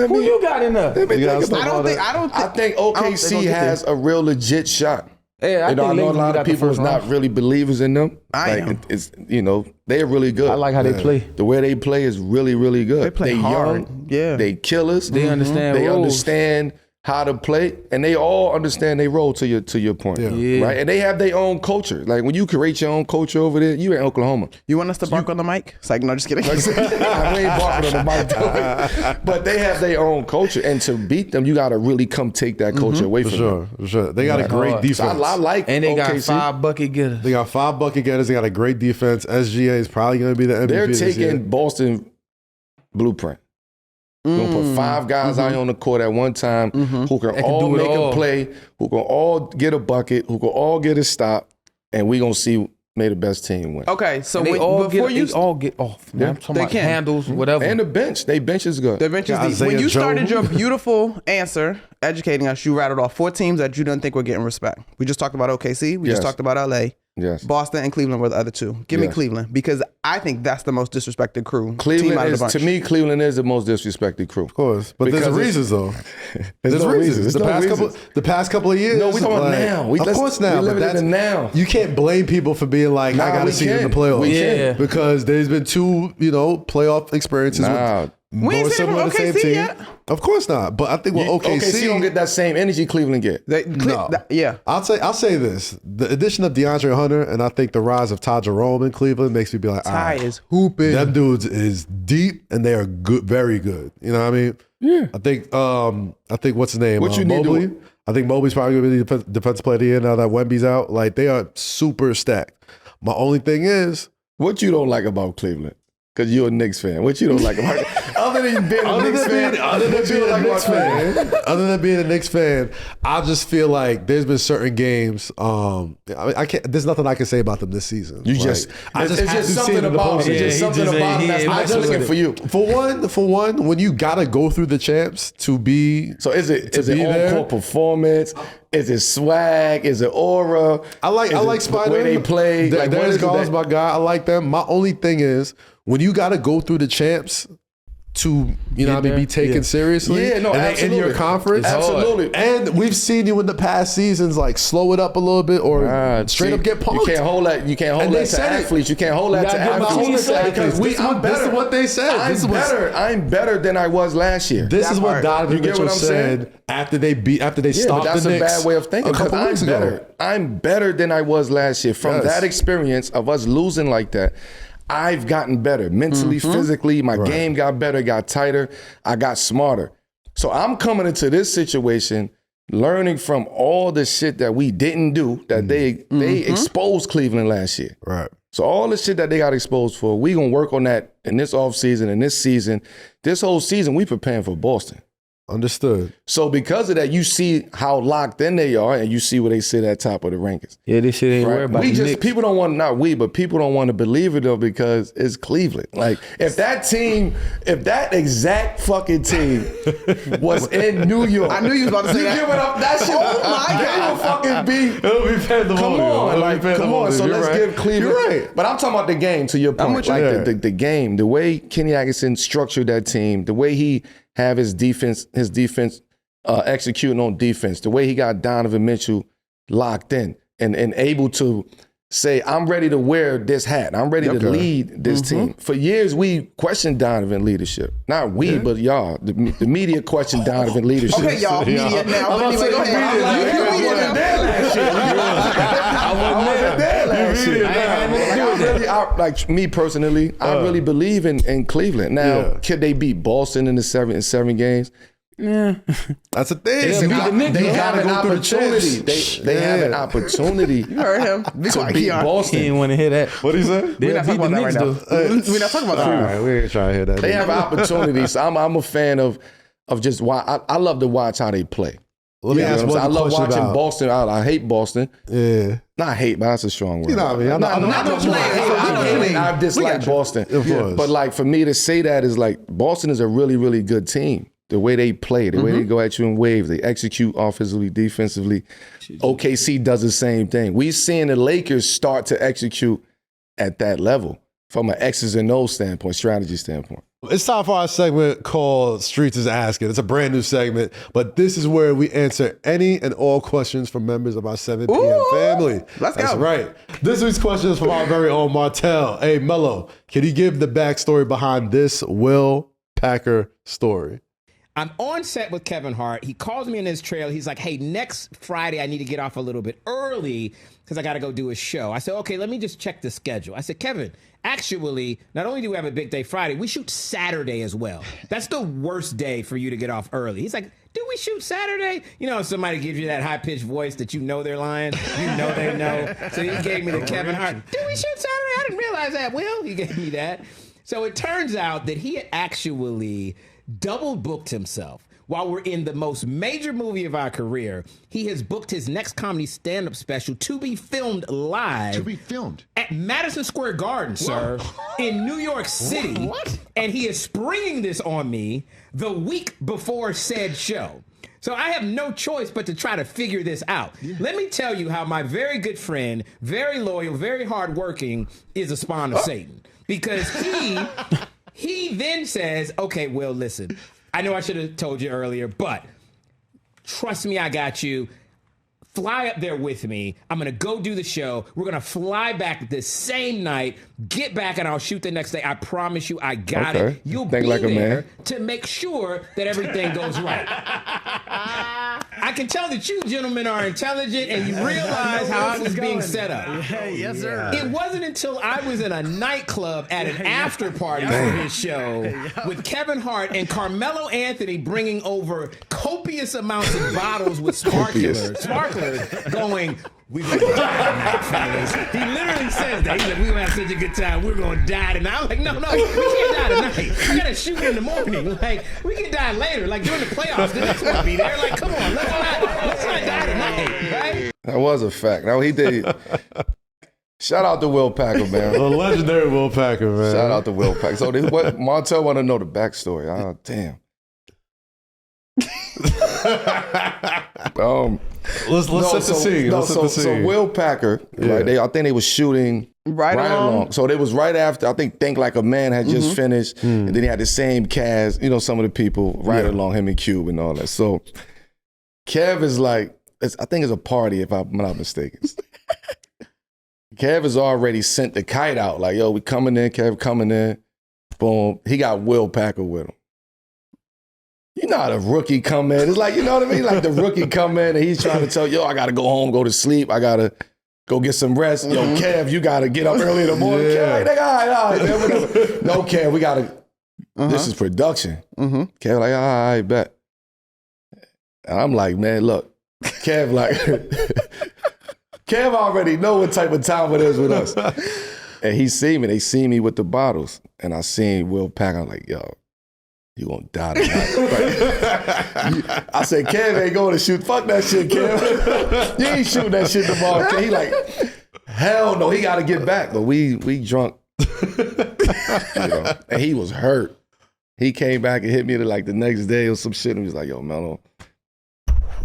Who you got in there? I think OKC has a real legit shot. Yeah, I know a lot of people is not really believers in them. It's they're really good. I like how they play. The way they play is really, really good. They play hard. Young. Yeah. They killers. They understand. They roles. understand how to play, and they all understand their role to your point, right? And they have their own culture. Like when you create your own culture over there, you in Oklahoma. You want us to bark on the mic? It's like, no, just kidding. We ain't barking on the mic, but they have their own culture, and to beat them, you got to really come take that culture away from them. For sure. They got a great defense. I like, and they OKC. got 5 bucket getters. They got 5 bucket getters. They got a great defense. SGA is probably going to be the MVP. They're taking Boston blueprint. We're going to put 5 guys out on the court at one time who can all make a play, who can all get a bucket, who can all get a stop, and we're going to see may the best team win. Okay, so they all get off. Man. I'm talking about can. handles, whatever. And the bench. They bench is good. The bench is deep. When you started your beautiful answer, educating us, you rattled off 4 teams that you didn't think were getting respect. We just talked about OKC. We just talked about LA. Yes. Boston and Cleveland were the other 2. Give me Cleveland, because I think that's the most disrespected crew. Cleveland is, to me, Cleveland is the most disrespected crew. Of course. But there's reasons, though. There's reasons. The past couple of years. No, we talking about now. Of course now. We live in the now. You can't blame people for being like, I got to see it in the playoffs. Yeah. Because there's been 2, playoff experiences with we ain't seen from OKC yet. Of course not. But I think with OKC don't get that same energy Cleveland get. I'll say this: the addition of DeAndre Hunter and I think the rise of Ty Jerome in Cleveland makes me be like, Ty is hooping. Them dudes is deep and they are good, very good. You know what I mean? Yeah. I think what's his name? What you Mobley. need I think Mobley's probably gonna be the defensive player of the year now that Wemby's out. Like they are super stacked. My only thing is, what you don't like about Cleveland? Because you're a Knicks fan. What you don't like about it? Other than being a Knicks fan. Other than being a Knicks fan, I just feel like there's been certain games. I can't. There's nothing I can say about them this season. It's just something about them that's not looking for you. For one, when you gotta go through the champs to be. So is it on-court performance? Is it swag? Is it aura? I like Spider. The way they play. Darius Garland's my guy. I like them. My only thing is when you got to go through the champs to be taken seriously. Yeah, no, absolutely. In your conference, absolutely. And we've seen you in the past seasons like slow it up a little bit or straight up get punked. You can't hold that. You can't hold that to athletes. You can't hold that to athletes because this is what they said. I'm better than I was last year. This is what Donovan Mitchell said after they stopped the Knicks. That's a bad way of thinking. I'm better than I was last year from that experience of us losing like that. I've gotten better mentally, physically. My game got better, got tighter. I got smarter. So I'm coming into this situation learning from all the shit that we didn't do, that they exposed Cleveland last year. Right. So all the shit that they got exposed for, we gonna work on that in this offseason, in this season. This whole season, we preparing for Boston. Understood. So because of that, you see how locked in they are, and you see where they sit at top of the rankings. Yeah, this shit ain't worried about the Knicks. People don't want, not we, but people don't want to believe it though, because it's Cleveland. Like, if that exact fucking team was in New York. I knew you was about to say that. You give it up, that shit, It'll be pandemonium. Come on. So let's give Cleveland. You're right. But I'm talking about the game, to your point. Like the game, the way Kenny Atkinson structured that team, the way he have his defense executing on defense, the way he got Donovan Mitchell locked in and able to say, I'm ready to wear this hat. I'm ready to lead this team. For years, we questioned Donovan leadership. Not we, but y'all. The media questioned Donovan leadership. Okay, y'all, media now. But anyway, go ahead. I wasn't there last year. Like me personally, I really believe in Cleveland. Now, could they beat Boston in seven games? Yeah, that's a thing. They have an opportunity. They have an opportunity. You heard him. To beat Boston. He didn't want to hear that. What did he say? We're not talking about that right now. We're not talking about that. All right, we ain't trying to hear that. They have opportunities. So I'm a fan of just why I love to watch how they play. Let me ask one I love watching about Boston. I hate Boston. Yeah. Not hate, but that's a strong word. You know what I mean? I dislike Boston. But like for me to say that is like Boston is a really, really good team. The way they play, the way they go at you in waves, they execute offensively, defensively. OKC does the same thing. We've seen the Lakers start to execute at that level from an X's and O's standpoint, strategy standpoint. It's time for our segment called Streets is Asking. It's a brand new segment, but this is where we answer any and all questions from members of our 7 p.m. family. Let's go. That's right. This week's question is from our very own Martell. Hey, Melo, can you give the backstory behind this Will Packer story? I'm on set with Kevin Hart. He calls me in his trailer. He's like, hey, next Friday, I need to get off a little bit early because I got to go do a show. I said, okay, let me just check the schedule. I said, Kevin, actually, not only do we have a big day Friday, we shoot Saturday as well. That's the worst day for you to get off early. He's like, do we shoot Saturday? You know, somebody gives you that high-pitched voice that you know they're lying. You know they know. So he gave me the Kevin Hart. Do we shoot Saturday? I didn't realize that, Will. He gave me that. So it turns out that he had actually double booked himself. While we're in the most major movie of our career, he has booked his next comedy stand-up special to be filmed live. To be filmed? At Madison Square Garden, sir, in New York City. What? And he is springing this on me the week before said show. So I have no choice but to try to figure this out. Yeah. Let me tell you how my very good friend, very loyal, very hardworking, is a spawn of Satan. Because he then says, okay, Will, listen, I know I should have told you earlier, but trust me, I got you. Fly up there with me. I'm going to go do the show. We're going to fly back the same night, get back, and I'll shoot the next day. I promise you, I got it. You'll be like there to make sure that everything goes right. I can tell that you gentlemen are intelligent and you realize how I was being set up. Yes, sir. It wasn't until I was in a nightclub at an after party for his show with Kevin Hart and Carmelo Anthony bringing over copious amounts of bottles with sparklers going, we're going to die tonight, fellas. He literally says that. He's like, we're going to have such a good time. We're going to die tonight. I'm like, no, we can't die tonight. I got to shoot in the morning. Like, we can die later. Like, during the playoffs, the Knicks won't be there. Like, come on, let's not die tonight, right? That was a fact. Now, he did. Shout out to Will Packer, man. The legendary Will Packer, man. Shout out to Will Packer. So, what Martell want to know the backstory. Oh, damn. Let's set the scene. So Will Packer, right? I think they was shooting right along. So it was right after. I think Like a Man had just finished, and then he had the same cast. You know, some of the people along him and Cube and all that. So Kev is like, I think it's a party if I'm not mistaken. Kev has already sent the kite out. Like, yo, we coming in. Kev coming in. Boom. He got Will Packer with him. You know how the rookie come in. It's like, you know what I mean? Like the rookie come in and he's trying to tell, yo, I got to go home, go to sleep. I got to. Go get some rest. Yo, Kev, you got to get up early in the morning. Kev, like, nigga, all right, man, whatever. No, Kev, we got to. This is production. Kev, like, all right, bet. And I'm like, man, look, Kev, like, Kev already know what type of time it is with us. And he see me. They see me with the bottles. And I seen Will Pack. I'm like, yo, you gonna die tonight. Like, I said, Kev ain't going to shoot. Fuck that shit, Kev. You ain't shooting that shit tomorrow. He like, hell no, he got to get back. But we drunk. You know, and he was hurt. He came back and hit me like the next day or some shit. And he was like, yo, Melo,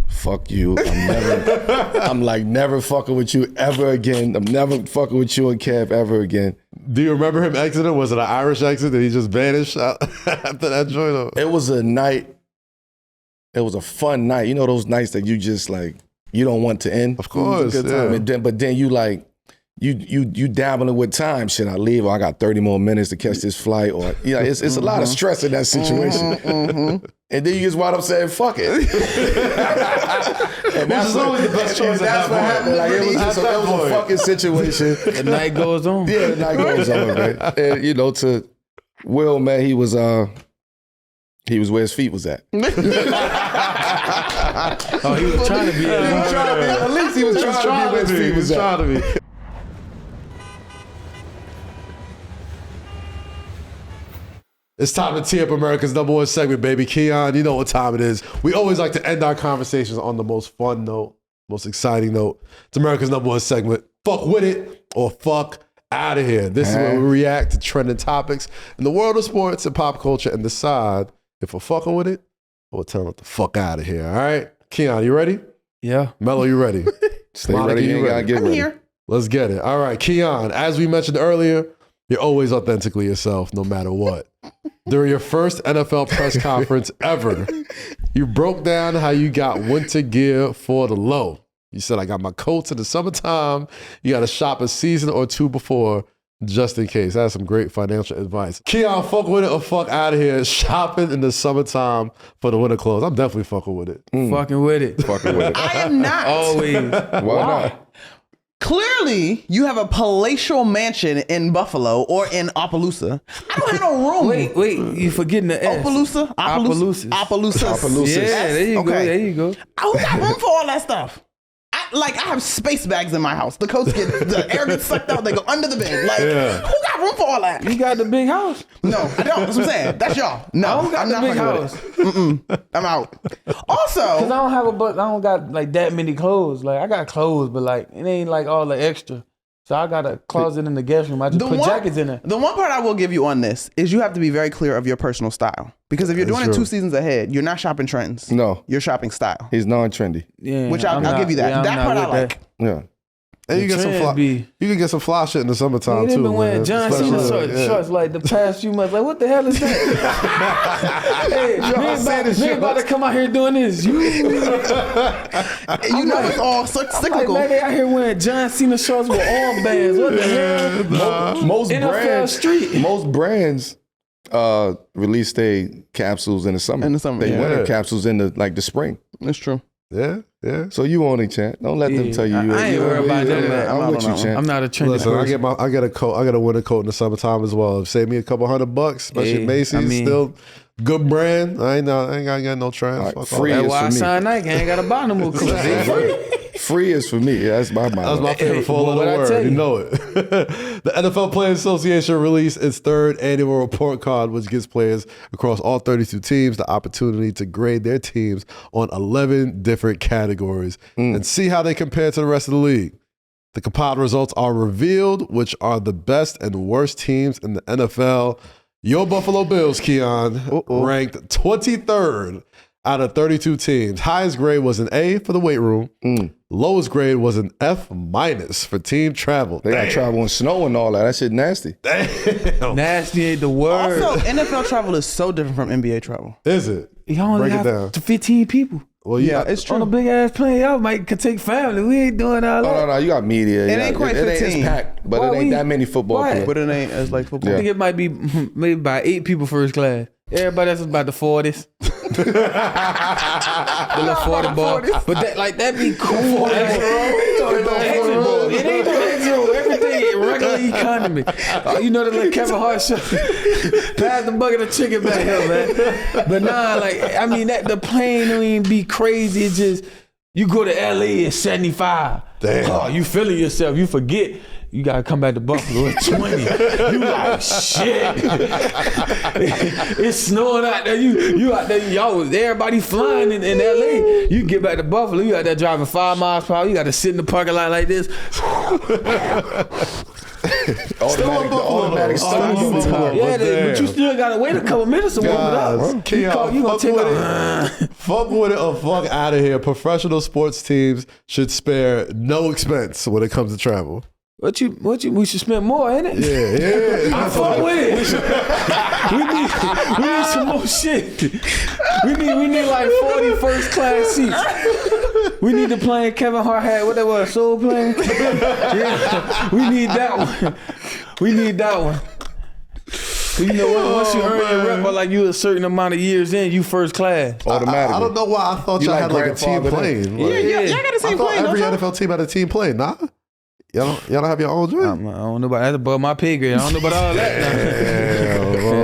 fuck you. I'm like, never fucking with you ever again. I'm never fucking with you and Kev ever again. Do you remember him exiting? Was it an Irish exit? Did he just vanish after that joint? It was a night. It was a fun night. You know those nights that you just like, you don't want to end? Of course, yeah. But then you like, you dabbling with time. Should I leave? Or I got 30 more minutes to catch this flight? Or it's a lot of stress in that situation. And then you just wind up saying, fuck it. And that's always the best choice. That's what happened. Like, it was a fucking situation. The night goes on. Yeah, the night goes on, man. And you know, to Will, man, he was where his feet was at. Oh, he was trying to be. At least he was trying to be where his feet was at. It's time to tee up America's #1 segment, baby. Kiyan, you know what time it is. We always like to end our conversations on the most fun note, most exciting note. It's America's #1 segment. Fuck with it or fuck out of here. This is where we react to trending topics in the world of sports and pop culture and decide if we're fucking with it or telling it the fuck out of here. All right? Kiyan, you ready? Yeah. Melo, you ready? Stay ready. You gotta get ready. Here. Let's get it. All right, Kiyan, as we mentioned earlier, you're always authentically yourself, no matter what. During your first NFL press conference ever, you broke down how you got winter gear for the low. You said, I got my coats in the summertime. You got to shop a season or two before, just in case. That's some great financial advice. Kiyan, fuck with it or fuck out of here. Shopping in the summertime for the winter clothes. I'm definitely fucking with it. Fucking with it. Fucking with it. I am not. Always. Why not? Clearly, you have a palatial mansion in Buffalo or in Opelousas. I don't have no room. Wait, you forgetting the S. Opelousas? Opelousas. Yeah, there you go. There you go. Who got room for all that stuff? I have space bags in my house. The coats the air gets sucked out. They go under the bed. Like, who got room for all that? You got the big house. No, I don't. That's what I'm saying. That's y'all. No, I don't got I'm the not big fucking with it. I'm out. Also, Cause I don't have I don't got like that many clothes. Like I got clothes, but like it ain't like all the extra. So I got a closet in the guest room. I just put jackets in there. The one part I will give you on this is you have to be very clear of your personal style. Because if you're doing it 2 seasons ahead, you're not shopping trends. No. You're shopping style. He's non-trendy. Yeah, Which I'll give you that. Yeah, that part I like. Yeah. And you get some fly. You can get some fly shit in the summertime They've too. been wearing John Cena shorts like the past few months. Like, what the hell is that? Hey, man about to come out here doing this. You know it's all cyclical. Like, man, they out here wearing John Cena shorts with armbands. What the hell? Most brands release their capsules in the summer. They wear capsules in the spring. That's true. Yeah. So you only chant. Don't let them tell you. I ain't worried about that, man. I'm with you, chant. I'm not a trendy Listen, person. I get a coat. I got a winter coat in the summertime as well. Save me a couple $100, especially Macy's. Still good brand. I ain't got no trend. Right, free is That's why for I me. signed Nike. I ain't got to buy no more clothes. Free is for me. That's my mind. That's my favorite four-letter word. You know it. The NFL Players Association released its 3rd annual report card, which gives players across all 32 teams the opportunity to grade their teams on 11 different categories and see how they compare to the rest of the league. The compiled results are revealed, which are the best and worst teams in the NFL. Your Buffalo Bills, Kiyan, ranked 23rd out of 32 teams. Highest grade was an A for the weight room. Lowest grade was an F- for team travel. They got travel in snow and all that. That shit nasty. Damn. Nasty ain't the word. Also, NFL travel is so different from NBA travel. Is it? You only Break it down. have 15 people. Well, Yeah, it's true. On a big ass plane, y'all could take family. We ain't doing all that. No. You got media. It ain't quite 15. It's packed, but Why it ain't we- that many football why? players. But it ain't as like football. I think it might be maybe about 8 people first class. Everybody else is about the 40s. The little 40 ball. But that be cool. It ain't circular economy. You know the little Kevin Hart show. Pass the bucket of chicken back here, man. But nah, like I mean, the plane don't even be crazy. It's just you go to LA at 75. Damn. Oh, you feeling yourself. You forget. You gotta come back to Buffalo at 20. You like shit. It's snowing out there. You out there, y'all. Everybody flying in LA. You get back to Buffalo. You out there driving 5 miles per hour. You gotta sit in the parking lot like this. automatic start. But you still gotta wait a couple minutes to warm it up. Keon, You gonna take fuck with it or fuck out of here. Professional sports teams should spare no expense when it comes to travel. We should spend more, ain't it? Yeah. I fuck with it. We need some more shit. We need like 40 first class seats. We need the plane Kevin Hart had. What that was, Soul Plane? Yeah. We need that one. We need that one. You know what? Once you earn your rep, or like you a certain amount of years in, you first class. Automatically. I don't know why I thought y'all had like a team plane. Y'all got the same plane. Every NFL team had a team plane. Nah. Y'all don't have your own joint? I don't know about that. Above my pay grade. I don't know about all that.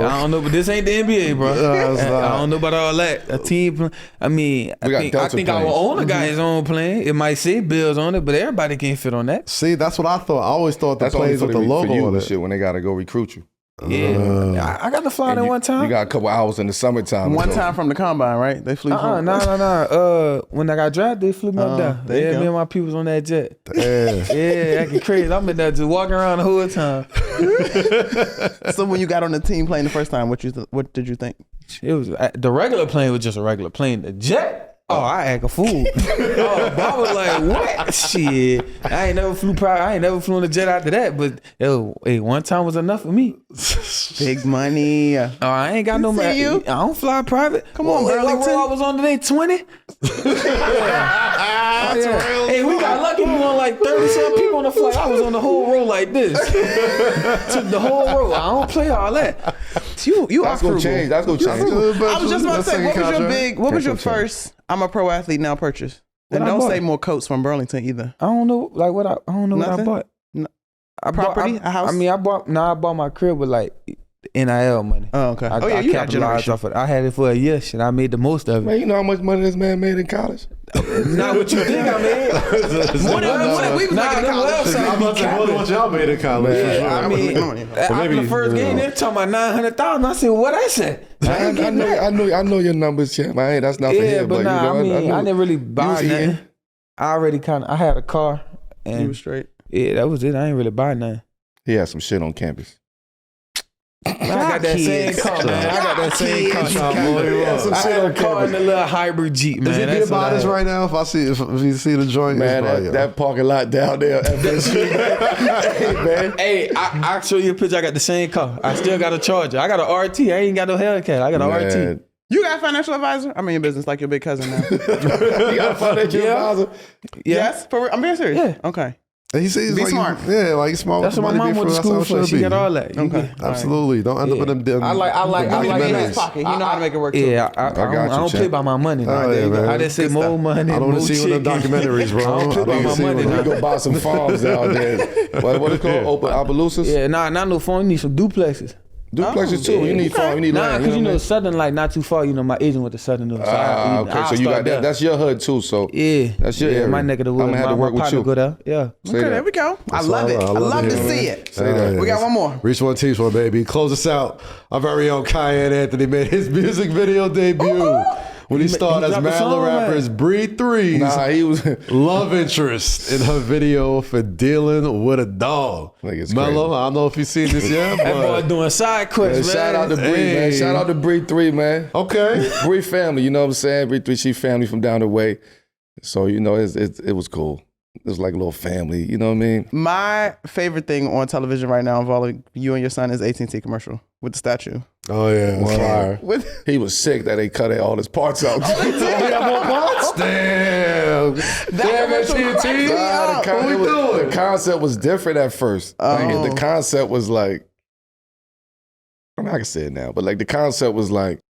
I don't know, but this ain't the NBA, bro. I don't know about all that. A team. I mean, I think our owner got his own plane. It might say Bills on it, but everybody can't fit on that. See, that's what I thought. I always thought the planes with the logo on it. Shit when they gotta go recruit you. Yeah, I got to fly there one time. You got a couple hours in the summertime. One time from the combine, right? They flew. No. When I got drafted, they flew me up there. Yeah, me and my people was on that jet. Yeah, acting crazy. I'm in there just walking around the whole time. So when you got on the team plane the first time, what did you think? It was the regular plane was just a regular plane. The jet. Oh, I act a fool. I was like, what? Shit. I ain't never flew on a jet after that. But one time was enough for me. Big money. Oh, I ain't got no money. I don't fly private. Come on, Burlington. What row I was on today? 20? Hey, we got lucky. We on like 30-some people on the flight. I was on the whole row like this. Took the whole row. I don't play all that. You That's gonna change. That's gonna change. I was just about to say, what was your first I'm a pro athlete now purchase? And don't say more coats from Burlington either. I don't know what I bought. A house? I mean, I bought my crib with like NIL money. Oh, okay. I you got generation. off of it. I had it for a year. Shit, I made the most of it. Man, you know how much money this man made in college? Not what you think I made. What we was making in college. I'm about to say, what y'all made in college? I mean, after the first game, they're talking about 900,000. I said, what I said? I know your numbers, champ. Man, that's not for him. But nah, I didn't really buy nothing. I already I had a car. And you was straight. Yeah, that was it. I ain't really buy nothing. He had some shit on campus. I got that same car, man. I got that same car. I had a car in the little hybrid Jeep, man. Is it being modest right now? If you see the joint, man, that parking lot down there, FSU, hey, man. Hey, I'll show you a picture. I got the same car. I still got a Charger. I got an RT. I ain't got no Hellcat. I got an RT. You got a financial advisor? I'm in your business like your big cousin now. You got a financial advisor? Yes? I'm being serious. Yeah. Okay. And he says, be smart. He's smart. That's what my mom went to school for. She got all that. Okay. Absolutely. Don't end up with them. I like in his pocket. You know how to make it work. Yeah, I don't play by my money. I didn't say more money. I don't want to see one of them documentaries, bro. I don't play by my money. We go buy some farms out there. What is it called? Open Opelousas? Yeah, not no farm. You need some duplexes. Duplexes too. You need farm. You need land. Because Southern, like not too far. My agent went to Southern. Okay, so you got that. That's your hood too. So yeah, that's your area. My neck of the woods. I'm gonna have to work with you. Go there. Yeah. Okay, there we go. I love it. I love to see it. We got one more. Reach one, teach one, baby. Close us out. Our very own Kyrie Anthony made his music video debut. When he started as Melo Rapper's Breed 3's he was love interest in her video for Dealing with a Dog. Melo, I don't know if you've seen this yet, but that boy doing side quests, man. Shout out to Breed, man. Shout out to Breed 3, man. Okay. Breed family, you know what I'm saying? Breed 3, she family from down the way. So, it was cool. It was like a little family, you know what I mean? My favorite thing on television right now involving you and your son is AT&T commercial with the statue. Oh, yeah. Fire. He was sick that they cut all his parts out. More parts? Damn. Damn, AT&T. The concept was different at first. The concept was like, I can say it now, but like the concept was like,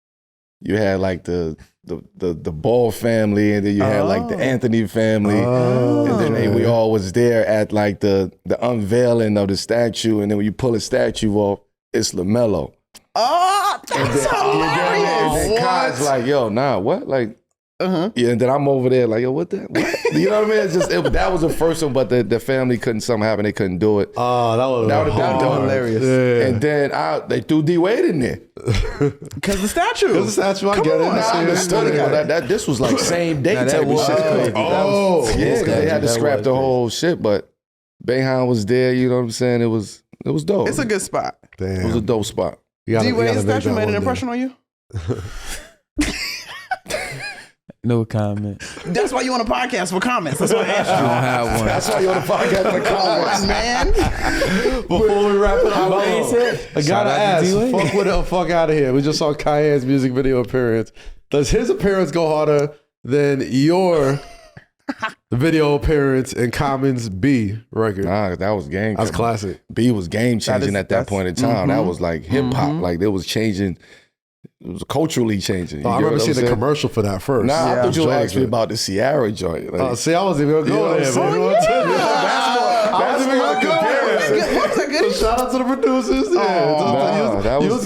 you had like the the Ball family, and then you had like the Anthony family, and then we all was there at like the unveiling of the statue, and then when you pull a statue off, it's LaMelo. Oh, that's hilarious. And then Kai's like, yo, nah, what? Like, yeah, and then I'm over there like, yo, what that? What? You know what I mean? It's just that was the first one, but the family couldn't somehow happen. They couldn't do it. Oh, that would have been hilarious. Yeah. And then they threw D Wade in there. Because the statue. I get it. I understood it, but this was like same day type of shit. Crazy. Yeah, they had to scrap the whole shit, but Boeheim was there. You know what I'm saying? It was dope. It's a good spot. Damn. It was a dope spot. D Wade's statue made an impression on you? No comment. That's why you on a podcast for comments. That's why I asked you. I don't have one. That's why you on the podcast for comments, man. Before we wrap it up, I gotta ask. Fuck with it, fuck out of here. We just saw Kyan's music video appearance. Does his appearance go harder than your video appearance in Common's B record? Nah, that was game. That's classic. B was game changing at that point in time. That was like hip hop. Like it was changing. It was culturally changing. I remember seeing the commercial for that first. Nah, I thought you asked me about the Sierra joint. Like, see, I wasn't even going to go there. I wasn't even going to compare it. So shout out to the producers.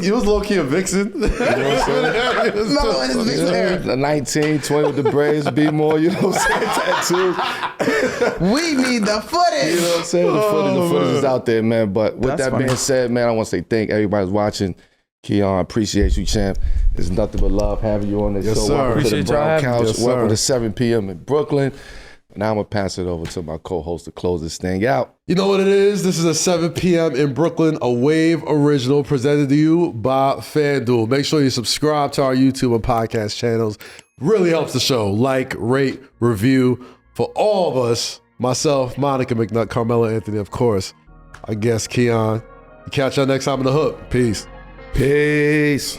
You was low-key a vixen. You know what I'm saying? 19, 20 with the braids, be more, you know what I'm saying? Tattoo. We need the footage. You know what I'm saying? The footage is out there, man. But with that being said, man, I want to say thank everybody who's watching. Keon, appreciate you, champ. There's nothing but love having you on this show. Sir. Welcome Appreciate to the Brown Couch. Yes, Welcome to 7 p.m. in Brooklyn. Now I'm going to pass it over to my co-host to close this thing out. You know what it is? This is a 7 p.m. in Brooklyn, a Wave original presented to you by FanDuel. Make sure you subscribe to our YouTube and podcast channels. Really helps the show. Like, rate, review. For all of us, myself, Monica McNutt, Carmelo Anthony, of course, our guest, Keon. Catch y'all next time on The Hook. Peace. Peace.